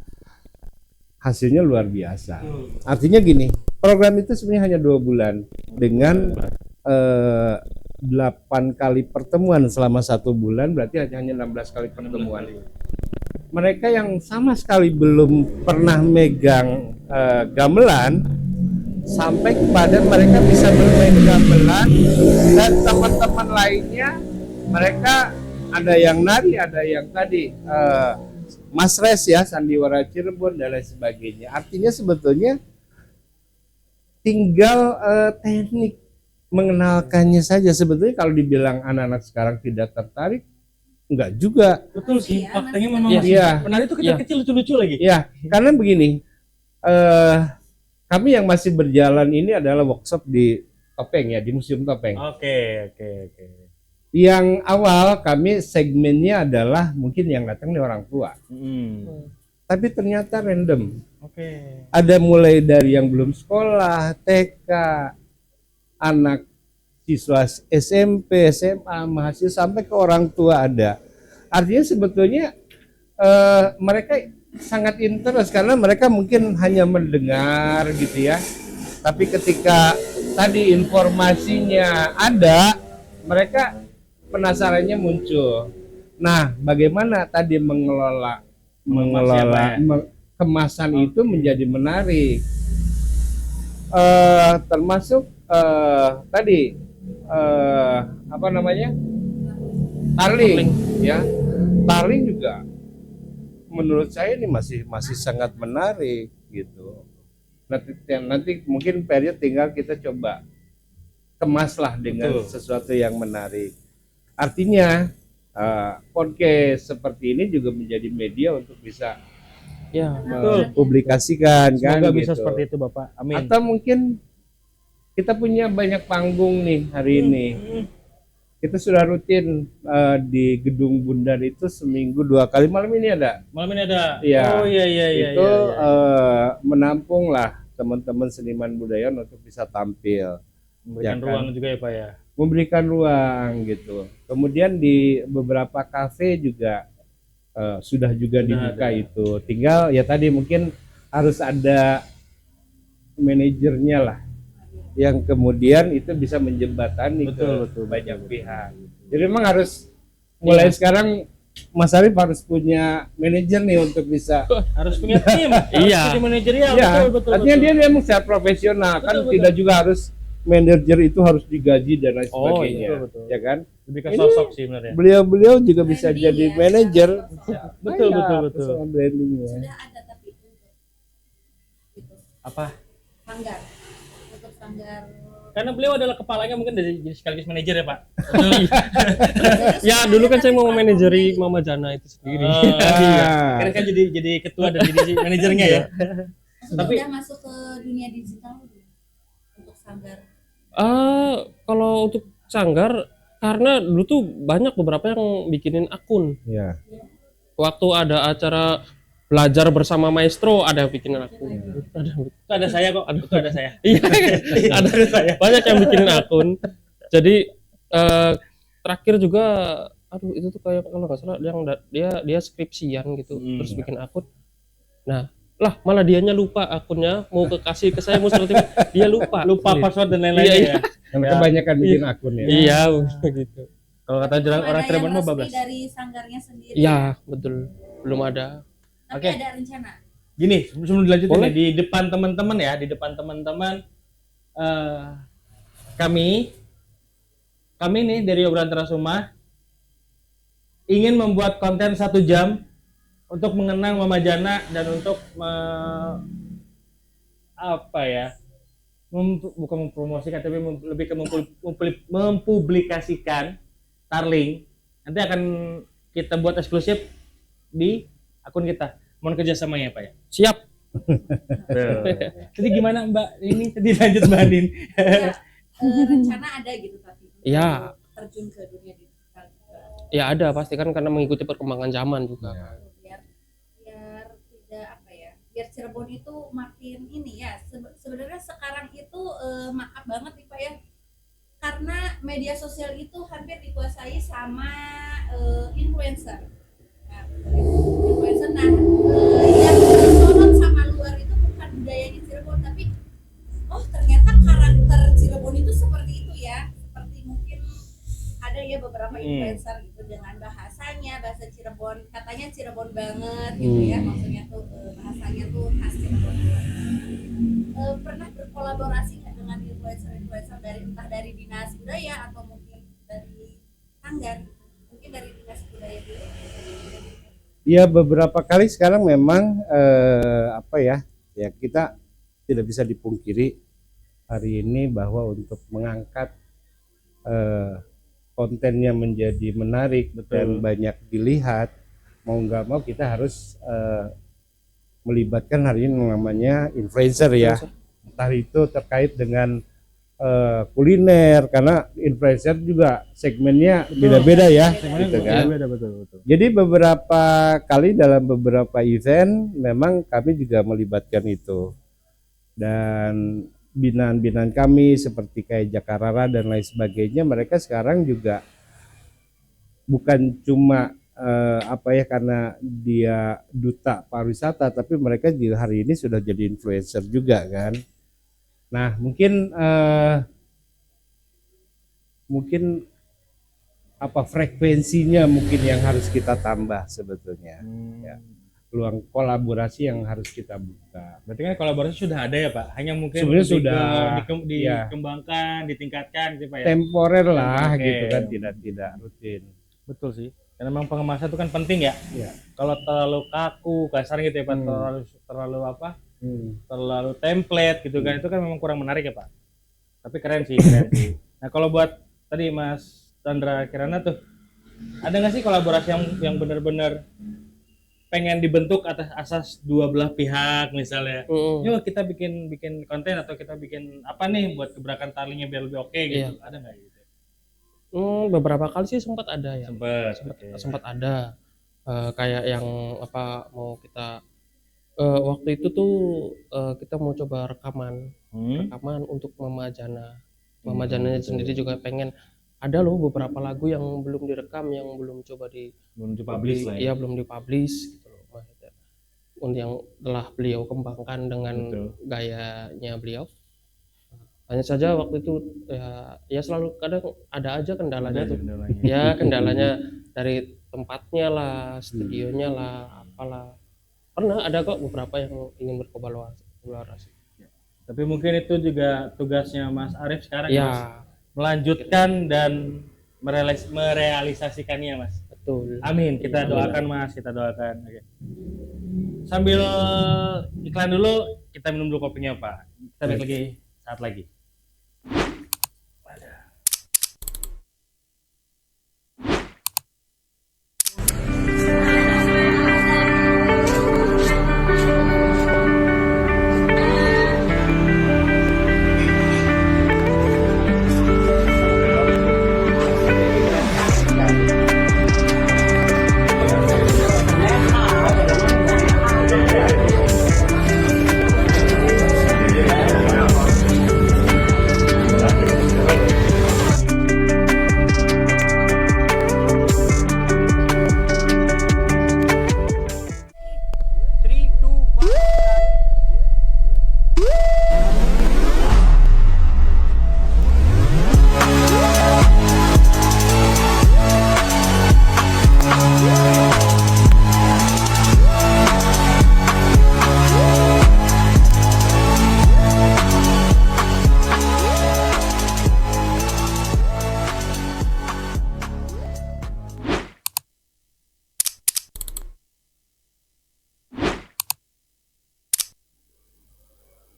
hasilnya luar biasa. Artinya gini, program itu sebenarnya hanya 2 bulan dengan 8 kali pertemuan selama 1 bulan, berarti hanya 16 kali pertemuan. Mereka yang sama sekali belum pernah megang gamelan sampai kepada mereka bisa bermain gamelan, dan teman-teman lainnya mereka ada yang nari, ada yang tadi Mas Res ya, sandiwara Cirebon dan lain sebagainya. Artinya sebetulnya tinggal teknik mengenalkannya saja. Sebetulnya kalau dibilang anak-anak sekarang tidak tertarik, enggak juga. Betul sih, faktanya memang Iya. masih penari itu kecil-kecil lucu-lucu lagi. Ya, karena begini, kami yang masih berjalan ini adalah workshop di Topeng ya, di Museum Topeng. Oke. Yang awal kami segmennya adalah mungkin yang datang nih orang tua. Tapi ternyata random. Oke. Ada mulai dari yang belum sekolah, TK, anak siswa SMP, SMA, mahasiswa, sampai ke orang tua ada. Artinya sebetulnya mereka sangat interest karena mereka mungkin hanya mendengar gitu ya. Tapi ketika tadi informasinya ada, mereka penasarannya muncul. Nah, bagaimana tadi mengelola kemasan itu menjadi menarik. Termasuk tadi tarling ya. Tarling juga menurut saya ini masih sangat menarik gitu. Nanti mungkin periode tinggal kita coba kemaslah dengan sesuatu yang menarik. Artinya podcast seperti ini juga menjadi media untuk bisa publikasikan. Semoga kan bisa gitu. seperti itu Bapak. Amin. Atau mungkin kita punya banyak panggung nih hari ini. Kita sudah rutin di Gedung Bundar itu seminggu 2 kali. Malam ini ada. Oh Iya. iya. Itu menampung lah teman-teman seniman budaya untuk bisa tampil. Memberikan ruang juga ya Pak ya. Memberikan ruang gitu. Kemudian di beberapa kafe juga sudah juga dibuka itu. Tinggal ya tadi mungkin harus ada manajernya lah, yang kemudian itu bisa menjembatani Betul, ke betul, banyak betul, pihak. Jadi memang harus mulai sekarang Mas Arif harus punya manajer nih untuk bisa. Harus punya tim. Iya. Harus punya manajerial. Ya, Betul, betul. artinya betul. dia memang secara profesional kan, Betul, tidak juga harus manajer itu harus digaji dan lain Oh, sebagainya, iya, betul. ya kan? Lebih ke Ini sosok sih sebenarnya. Beliau juga bisa Branding jadi ya, manajer. Betul, Ya, betul, betul. personal branding ya. Sudah ada tapi gitu. Apa? Sanggar. Untuk sanggar. Karena beliau adalah kepalanya mungkin dari jadi sekaligus manajer ya, Pak. Ya dulu kan saya mau manajeri Mama Jana itu sendiri. Iya. Karena kan jadi ketua dan jadi manajernya ya. Tapi- Sudah masuk ke dunia digital belum? Untuk sanggar. Kalau untuk sanggar, karena dulu tuh banyak beberapa yang bikinin akun. Ya. Waktu ada acara belajar bersama maestro, ada yang bikinin akun. Itu ada saya kok. Itu ada saya. Iya, ada saya. Banyak yang bikinin akun. Jadi terakhir juga, aduh itu tuh kayak kalau nggak salah dia skripsian gitu, terus bikin akun. Nah, lah malah dianya lupa akunnya, mau kasih ke saya, mau seperti dia lupa Password dan Iya, lain-lain iya. ya. Karena Ya. kebanyakan bikin akun ya. Iya, gitu. Kalau kata orang Cirebon mah bablas. Dari sanggarnya sendiri. Iya, betul. Belum ada. Tapi Oke. ada rencana. Gini, sebelum dilanjutin Boleh. ya, di depan teman-teman ya, di depan teman-teman kami nih dari obrolan Terasumah ingin membuat konten 1 jam untuk mengenang Mama Jana dan untuk bukan mempromosikan tapi lebih ke mempublikasikan Tarling. Nanti akan kita buat eksklusif di akun kita. Mohon kerjasamanya Pak ya. Siap. Jadi gimana Mbak? Ini tadi lanjut Mbak Andin. Ya, rencana ada gitu tapi. Iya. Terjun ke dunia digital. Ya ada pasti kan, karena mengikuti perkembangan zaman juga. biar tidak apa ya, biar Cirebon itu makin ini ya. Sebenarnya sekarang itu maaf banget nih Pak ya, karena media sosial itu hampir dikuasai sama influencer. Nah, influencer yang disorot sama luar itu bukan budayanya Cirebon, tapi oh ternyata karakter Cirebon itu seperti itu ya. Seperti mungkin ada ya beberapa influencer gitu dengan bahasanya, bahasa Cirebon, katanya Cirebon banget gitu ya, maksudnya tuh bahasanya tuh khas Cirebon. Pernah berkolaborasi nggak dengan influencer dari entah dari dinas budaya atau mungkin dari sanggar, mungkin dari dinas budaya dulu? Ya beberapa kali sekarang memang ya kita tidak bisa dipungkiri hari ini bahwa untuk mengangkat kontennya menjadi menarik dan banyak dilihat, mau nggak mau kita harus melibatkan hari ini namanya influencer ya, entah itu terkait dengan kuliner, karena influencer juga segmennya beda-beda ya, gitu kan. Beda betul. Jadi beberapa kali dalam beberapa event memang kami juga melibatkan itu, dan binaan-binaan kami seperti kayak Jakarta dan lain sebagainya, mereka sekarang juga bukan cuma karena dia duta pariwisata, tapi mereka juga hari ini sudah jadi influencer juga kan. Nah mungkin frekuensinya mungkin yang harus kita tambah sebetulnya, ya. Peluang kolaborasi yang harus kita buka. Berarti kan kolaborasi sudah ada ya Pak. Hanya mungkin Sebenarnya lebih sudah, dikembangkan, ditingkatkan gitu Pak ya. Temporer lah Oke. gitu kan, tidak rutin. Betul sih. Karena memang pengemasan itu kan penting ya. Ya. Kalau terlalu kaku, kasar gitu ya Pak, terlalu template gitu kan, itu kan memang kurang menarik ya Pak. Tapi keren sih. Nah kalau buat tadi Mas Chandra Kirana tuh, ada nggak sih kolaborasi yang benar-benar pengen dibentuk atas asas dua belah pihak misalnya? Yuk kita bikin konten atau kita bikin apa nih buat gebrakan Tarlingnya biar lebih oke gitu. Iya. Ada nggak gitu? Beberapa kali sih sempat ada ya. Sempat. Ada kayak yang mau kita waktu itu tuh kita mau coba rekaman untuk Mama Jana. Mama Jananya sendiri juga pengen, ada loh beberapa lagu yang belum direkam, yang belum coba Belum dipublish lah ya. Iya, belum dipublish gitu loh. yang telah beliau kembangkan dengan Betul. gayanya beliau. Hanya saja waktu itu ya selalu kadang ada aja kendalanya tuh. Kendalanya. Ya kendalanya dari tempatnya lah, studionya lah, apalah. Pernah ada kok beberapa yang ingin berkolaborasi. Tapi mungkin itu juga tugasnya Mas Arif sekarang ya, Mas. Ya, Melanjutkan dan merealisasikannya, Mas. betul. Amin. Kita doakan, Mas. Kita doakan. Oke. Sambil iklan dulu, kita minum dulu kopinya, Pak. Kita balik lagi saat lagi.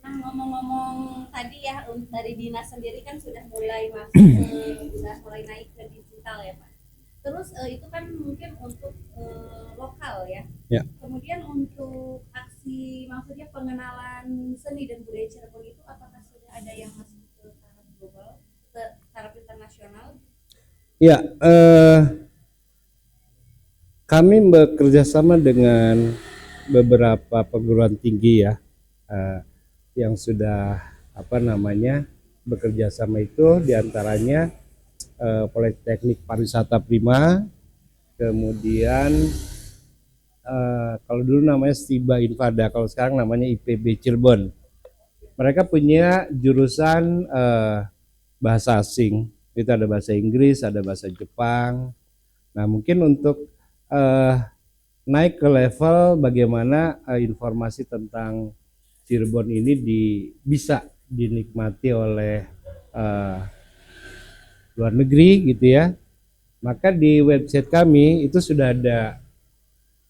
Nah, ngomong-ngomong tadi ya, dari dinas sendiri kan sudah mulai masuk sudah mulai naik ke digital ya Pak. Terus itu kan mungkin untuk lokal ya. Ya. Kemudian untuk aksi, maksudnya pengenalan seni dan budaya Cirebon itu apakah sudah ada yang masuk ke taraf global, ke taraf internasional? Ya, kami bekerja sama dengan beberapa perguruan tinggi ya, yang sudah bekerja sama itu diantaranya Politeknik Pariwisata Prima, kemudian kalau dulu namanya Stiba Infada, kalau sekarang namanya IPB Cirebon. Mereka punya jurusan bahasa asing, itu ada bahasa Inggris, ada bahasa Jepang. Nah mungkin untuk naik ke level bagaimana informasi tentang Cirebon ini bisa dinikmati oleh luar negeri gitu ya, maka di website kami itu sudah ada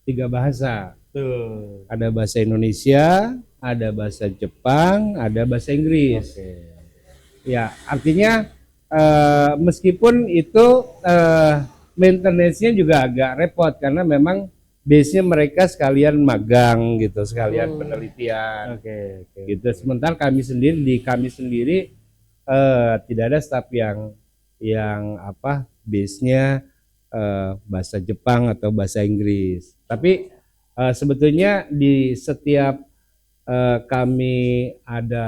3 bahasa. Tuh. Ada bahasa Indonesia, ada bahasa Jepang, ada bahasa Inggris. Ya, artinya meskipun itu maintenance-nya juga agak repot karena memang base-nya mereka sekalian magang gitu, sekalian penelitian. Oke. Gitu. Sementara kami sendiri tidak ada staf yang base-nya bahasa Jepang atau bahasa Inggris. Tapi sebetulnya di setiap kami ada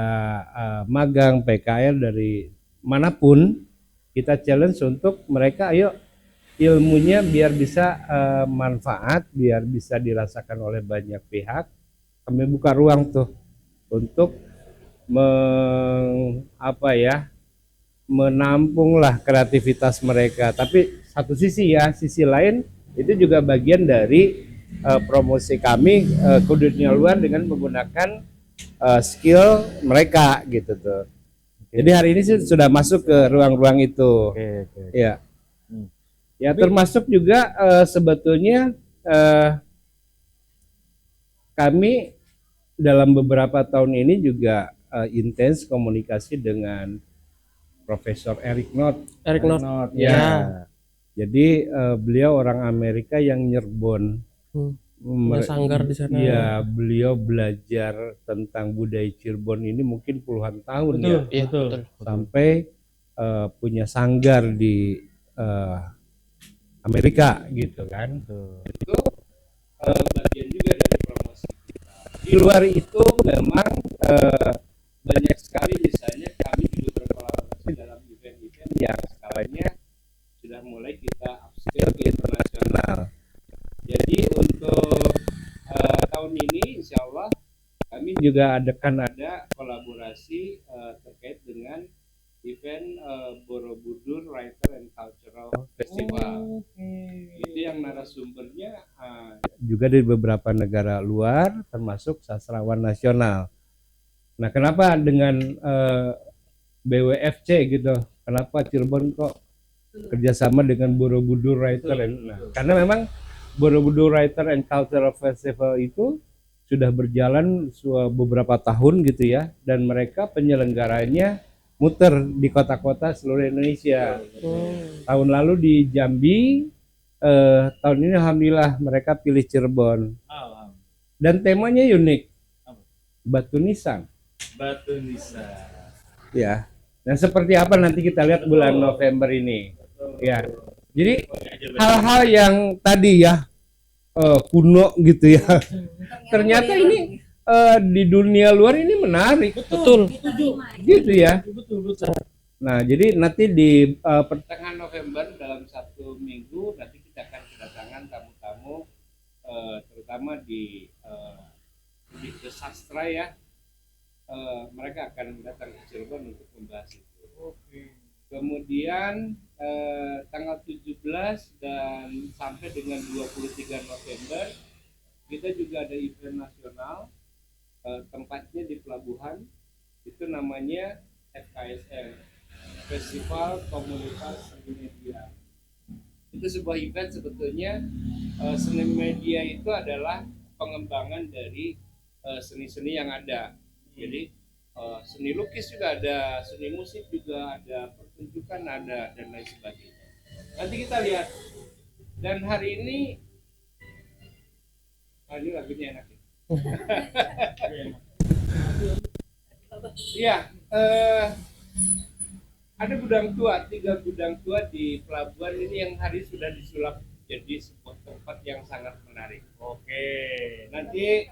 magang PKL dari manapun, kita challenge untuk mereka, ayo ilmunya biar bisa manfaat, biar bisa dirasakan oleh banyak pihak. Kami buka ruang tuh untuk menampunglah kreativitas mereka. Tapi satu sisi lain itu juga bagian dari promosi kami ke dunia luar dengan menggunakan skill mereka gitu tuh. Jadi hari ini sih sudah masuk ke ruang-ruang itu. Ya. Ya termasuk juga sebetulnya kami dalam beberapa tahun ini juga intens komunikasi dengan Profesor Eric Knott. Ya. Jadi beliau orang Amerika yang Nyerbon. Sanggar di sana. Iya, beliau belajar tentang budaya Cirebon ini mungkin puluhan tahun. Betul. Sampai punya sanggar di Amerika gitu kan. Itu bagian juga dari promosi. Di luar itu memang banyak sekali, misalnya kami juga berkolaborasi dalam event-event yang skalanya sudah mulai kita upscale ke internasional. Jadi untuk tahun ini juga ada kolaborasi terkait dengan event Borobudur Writer and Cultural Festival. Itu yang narasumbernya juga dari beberapa negara luar, termasuk sastrawan nasional. Nah, kenapa dengan BWFC gitu? Kenapa Cirebon kok kerjasama dengan Borobudur Writer? Nah, karena memang Borobudur Writer and Cultural Festival itu sudah berjalan beberapa tahun gitu ya, dan mereka penyelenggaranya muter di kota-kota seluruh Indonesia. Tahun lalu di Jambi, tahun ini alhamdulillah mereka pilih Cirebon. Dan temanya unik, batu nisan. Batu nisan. Ya. Dan seperti apa nanti kita lihat bulan November ini. Ya. Jadi hal-hal yang tadi ya kuno gitu ya. Ternyata ini di dunia luar ini menarik. Betul. Gitu ya. Nah, jadi nanti di pertengahan November dalam 1 minggu nanti kita akan kedatangan tamu-tamu terutama di sastra ya. Mereka akan datang ke Cirebon untuk membahas itu. Kemudian tanggal 17 dan sampai dengan 23 November kita juga ada event nasional, tempatnya di pelabuhan, itu namanya FKSM, Festival Komunitas Seni Media. Itu sebuah event sebetulnya. Seni media itu adalah pengembangan dari seni-seni yang ada. Jadi seni lukis juga ada, seni musik juga ada, pertunjukan ada, dan lain sebagainya. Nanti kita lihat. Dan hari ini lagunya enak ya. Iya, ada gudang tua, 3 gudang tua di pelabuhan ini yang hari sudah disulap jadi sebuah tempat yang sangat menarik. Nanti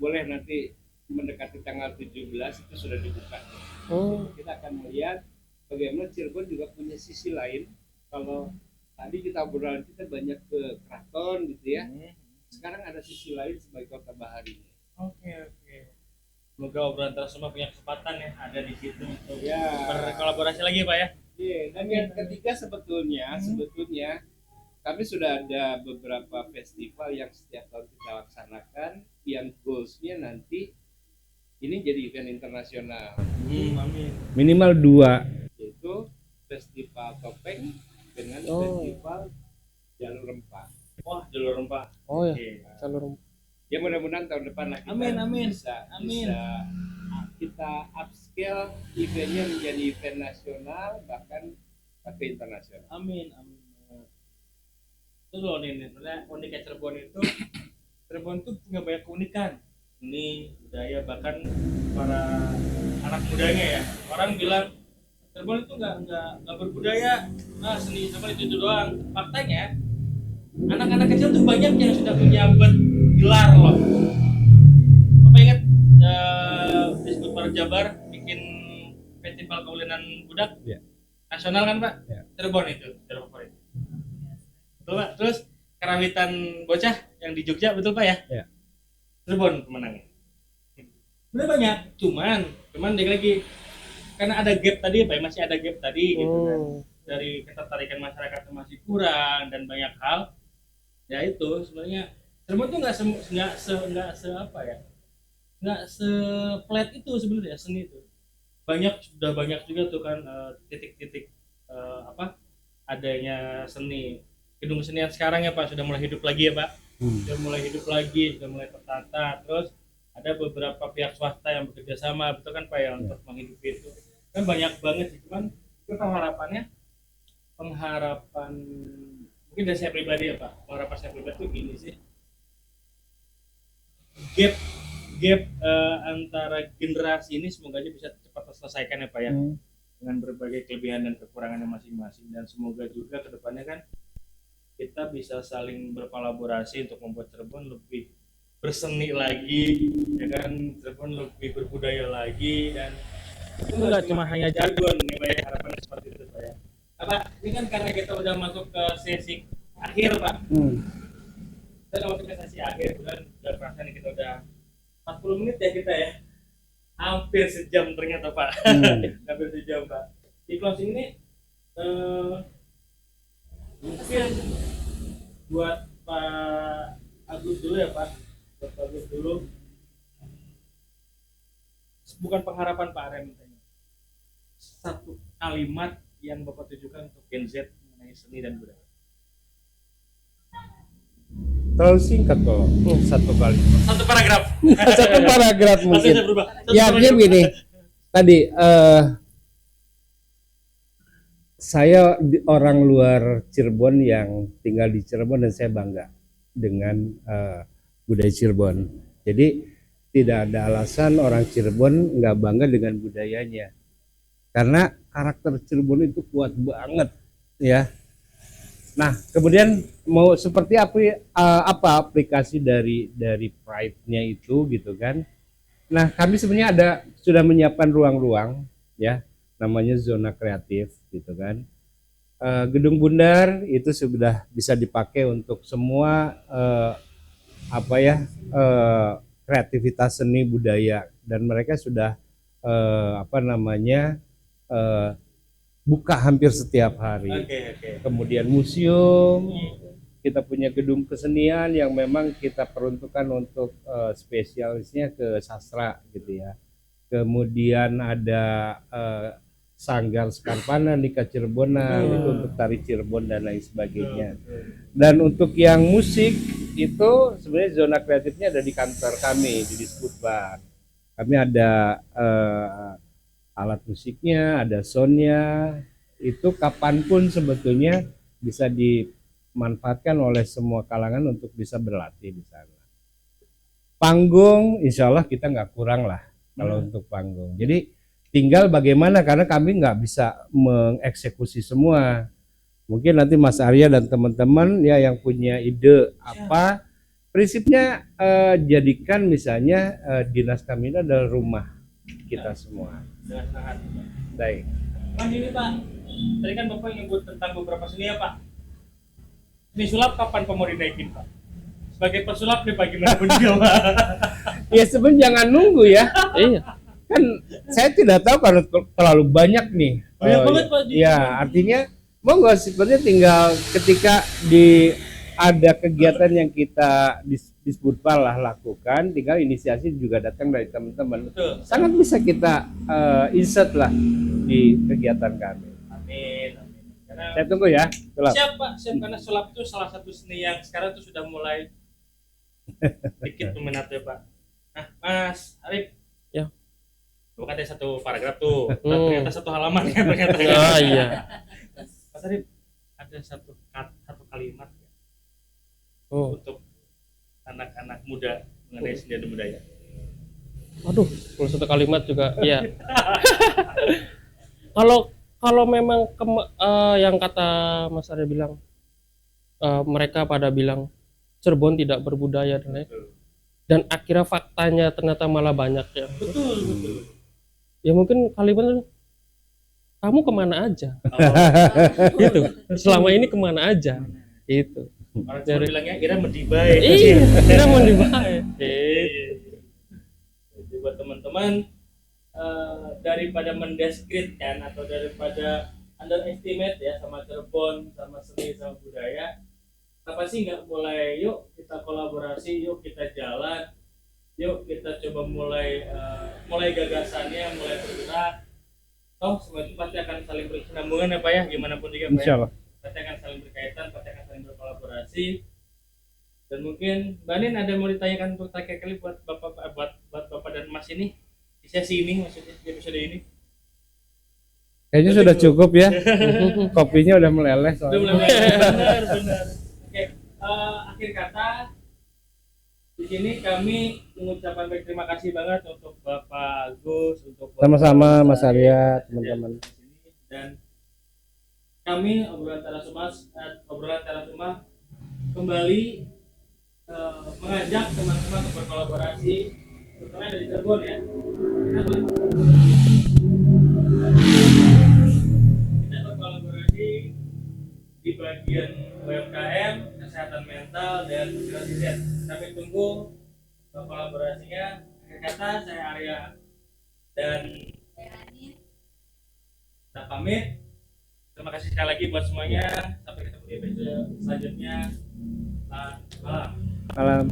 boleh nanti mendekati tanggal 17 itu sudah dibuka. Kita akan melihat bagaimana Cirebon juga punya sisi lain. Kalau tadi kita obrolan kita banyak ke keraton gitu ya. Sekarang ada sisi lain sebagai kota bahari. Semoga obrolan terus semua punya kesempatan ya ada di situ untuk Ya. berkolaborasi lagi Pak ya. Iya, dan yang ketiga sebetulnya kami sudah ada beberapa festival yang setiap tahun kita laksanakan yang goalsnya nanti ini jadi event internasional. Amin. minimal 2. Yaitu festival topeng dengan festival jalur rempah. Wah, jalur rempah. Oh ya, Oke. jalur Ya mudah-mudahan tahun depan lah kita Amin. bisa Amin. kita upscale eventnya menjadi event nasional bahkan ke internasional. Amin. Itu loh nih, sebenarnya uniknya Cirebon tuh punya banyak keunikan. Seni, budaya, bahkan para anak mudanya ya. Orang bilang Cirebon itu nggak berbudaya. Nah, seni Cirebon itu doang. Faktanya anak-anak kecil tuh banyak yang sudah menyabet gelar loh. Bapak ingat disebut para Jabar bikin festival kaulinan budak nasional kan Pak? Cirebon itu Cirebon favorit. Betul Pak. Terus karawitan bocah yang di Jogja betul Pak ya? Ya. Cirebon pemenangnya. Sebenarnya banyak, cuman lagi karena ada gap tadi Pak, masih ada gap tadi gitu kan. Dari ketertarikan masyarakat masih kurang dan banyak hal. Ya itu sebenarnya Cirebon tuh nggak flat itu sebenarnya seni itu. Sudah banyak juga tuh kan titik-titik adanya seni. Gedung kesenian sekarang ya Pak sudah mulai hidup lagi ya Pak. Sudah mulai hidup lagi, sudah mulai tertata. Terus ada beberapa pihak swasta yang bekerja sama, betul kan Pak ya, untuk menghidupi itu. Kan banyak banget sih, cuman itu pengharapan mungkin dari saya pribadi ya Pak. Pengharapan saya pribadi itu gini sih. Gap antara generasi ini semoga aja bisa cepat terselesaikan ya Pak ya. Dengan berbagai kelebihan dan kekurangannya masing-masing, dan semoga juga kedepannya kan kita bisa saling berkolaborasi untuk membuat Cirebon lebih berseni lagi, ya kan, Cirebon lebih berbudaya lagi, dan itu nggak cuma hanya jargon ya Pak ya, harapannya seperti itu Pak ya. Apa ini kan karena kita udah masuk ke sesi akhir Pak, kita udah masuk ke sesi akhir dan perasaan kita udah 40 menit ya kita ya. Hampir sejam ternyata Pak. Hampir sejam Pak. Di closing ini mungkin buat Pak Agus dulu ya Pak. Buat Pak Agus dulu. Bukan pengharapan Pak Arya mintanya. Satu kalimat yang Bapak tujukan untuk Gen Z mengenai seni dan budaya. Terlalu singkat kok, satu kali. Satu paragraf. Satu paragraf Langsung mungkin. saya berubah. Satu Ya, artinya paragraf. begini. Tadi saya orang luar Cirebon yang tinggal di Cirebon dan saya bangga dengan budaya Cirebon. Jadi tidak ada alasan orang Cirebon nggak bangga dengan budayanya. Karena karakter Cirebon itu kuat banget, ya. Nah, kemudian mau seperti apa aplikasi dari pride-nya itu gitu kan. Nah, kami sebenarnya sudah menyiapkan ruang-ruang ya, namanya zona kreatif gitu kan. Gedung Bundar itu sudah bisa dipakai untuk semua kreativitas seni budaya, dan mereka sudah buka hampir setiap hari. Oke. Kemudian museum, kita punya gedung kesenian yang memang kita peruntukkan untuk spesialisnya ke sastra gitu ya. Kemudian ada Sanggar Skarpana, Nika Cirebonan itu untuk tari Cirebon dan lain sebagainya. Dan untuk yang musik itu sebenarnya zona kreatifnya ada di kantor kami di Disbudbar. Kami ada alat musiknya, ada soundnya, itu kapanpun sebetulnya bisa dimanfaatkan oleh semua kalangan untuk bisa berlatih di sana. Panggung, insya Allah kita nggak kurang lah kalau untuk panggung. Jadi tinggal bagaimana, karena kami nggak bisa mengeksekusi semua. Mungkin nanti Mas Arya dan teman-teman ya yang punya ide apa, prinsipnya jadikan misalnya dinas kami ini adalah rumah kita semua. Dengan sangat. Baik. Mas ini Pak, tadi kan Bapak nyebut tentang beberapa seni ya Pak. Ini sulap kapan Pak mau dinaikin Pak? Sebagai pesulap nih Pak, gimana pun juga Pak. Ya sebenarnya jangan nunggu ya. Iya. Kan saya tidak tahu karena terlalu banyak nih. Banyak banget, Pak. Ya artinya monggo sebenarnya tinggal ketika ada kegiatan yang kita Disbudpal lah lakukan, tinggal inisiasi juga datang dari teman-teman. Betul. Sangat bisa kita insert lah di kegiatan kami. Amin. Karena Saya tunggu ya. Sulap. siap Pak, siap, karena sulap itu salah satu seni yang sekarang tuh sudah mulai dikit peminatnya Pak. Nah, Mas Arif. Ya. Bukan ada satu paragraf tuh, ternyata satu halaman ya ternyata. Oh iya. Mas Arif, ada satu kalimat ya, untuk anak-anak muda mengenai seni dan budaya. Aduh, kalau satu kalimat juga ya. Kalau memang yang kata Mas Arya bilang, mereka pada bilang Cirebon tidak berbudaya dan lain, dan akhirnya faktanya ternyata malah banyak ya. Betul. Ya mungkin kalimat kamu kemana aja, gitu. Selama ini kemana aja, itu. Orang cuma bilangnya Ira mendibai. Iya, kita mau dibayar. Jadi buat teman-teman, daripada mendeskripsikan atau daripada underestimate ya sama Cirebon, sama seni, sama budaya, apa sih nggak mulai, yuk kita kolaborasi, yuk kita jalan, yuk kita coba mulai gagasannya, mulai bergerak. Toh semua itu pasti akan saling berkesinambungan ya Pak ya, gimana pun juga Pak ya. Insya Allah. Pasti akan saling berkaitan, pasti akan saling berkolaborasi. Dan mungkin Mbak Nin ada mau ditanyakan untuk terakhir kali buat Bapak dan Mas ini di sesi ini, maksudnya di episode ini. Kayaknya sudah cukup ya. Kopinya udah meleleh Udah soalnya. mulai benar. Oke, akhir kata di sini kami mengucapkan baik terima kasih banget untuk Bapak Agus, untuk Bapak Sama-sama Mas Arya, Arya, teman-teman. dan kami obrolan teras rumah kembali mengajak teman-teman untuk berkolaborasi, terutama dari Cirebon ya. Kita berkolaborasi di bagian UMKM, kesehatan mental, dan sosialisasi. Kami tunggu kolaborasinya. kata, saya Arya dan Saya Anin. kita pamit. Terima kasih sekali lagi buat semuanya. Sampai ketemu di episode selanjutnya. Selamat malam. Malam.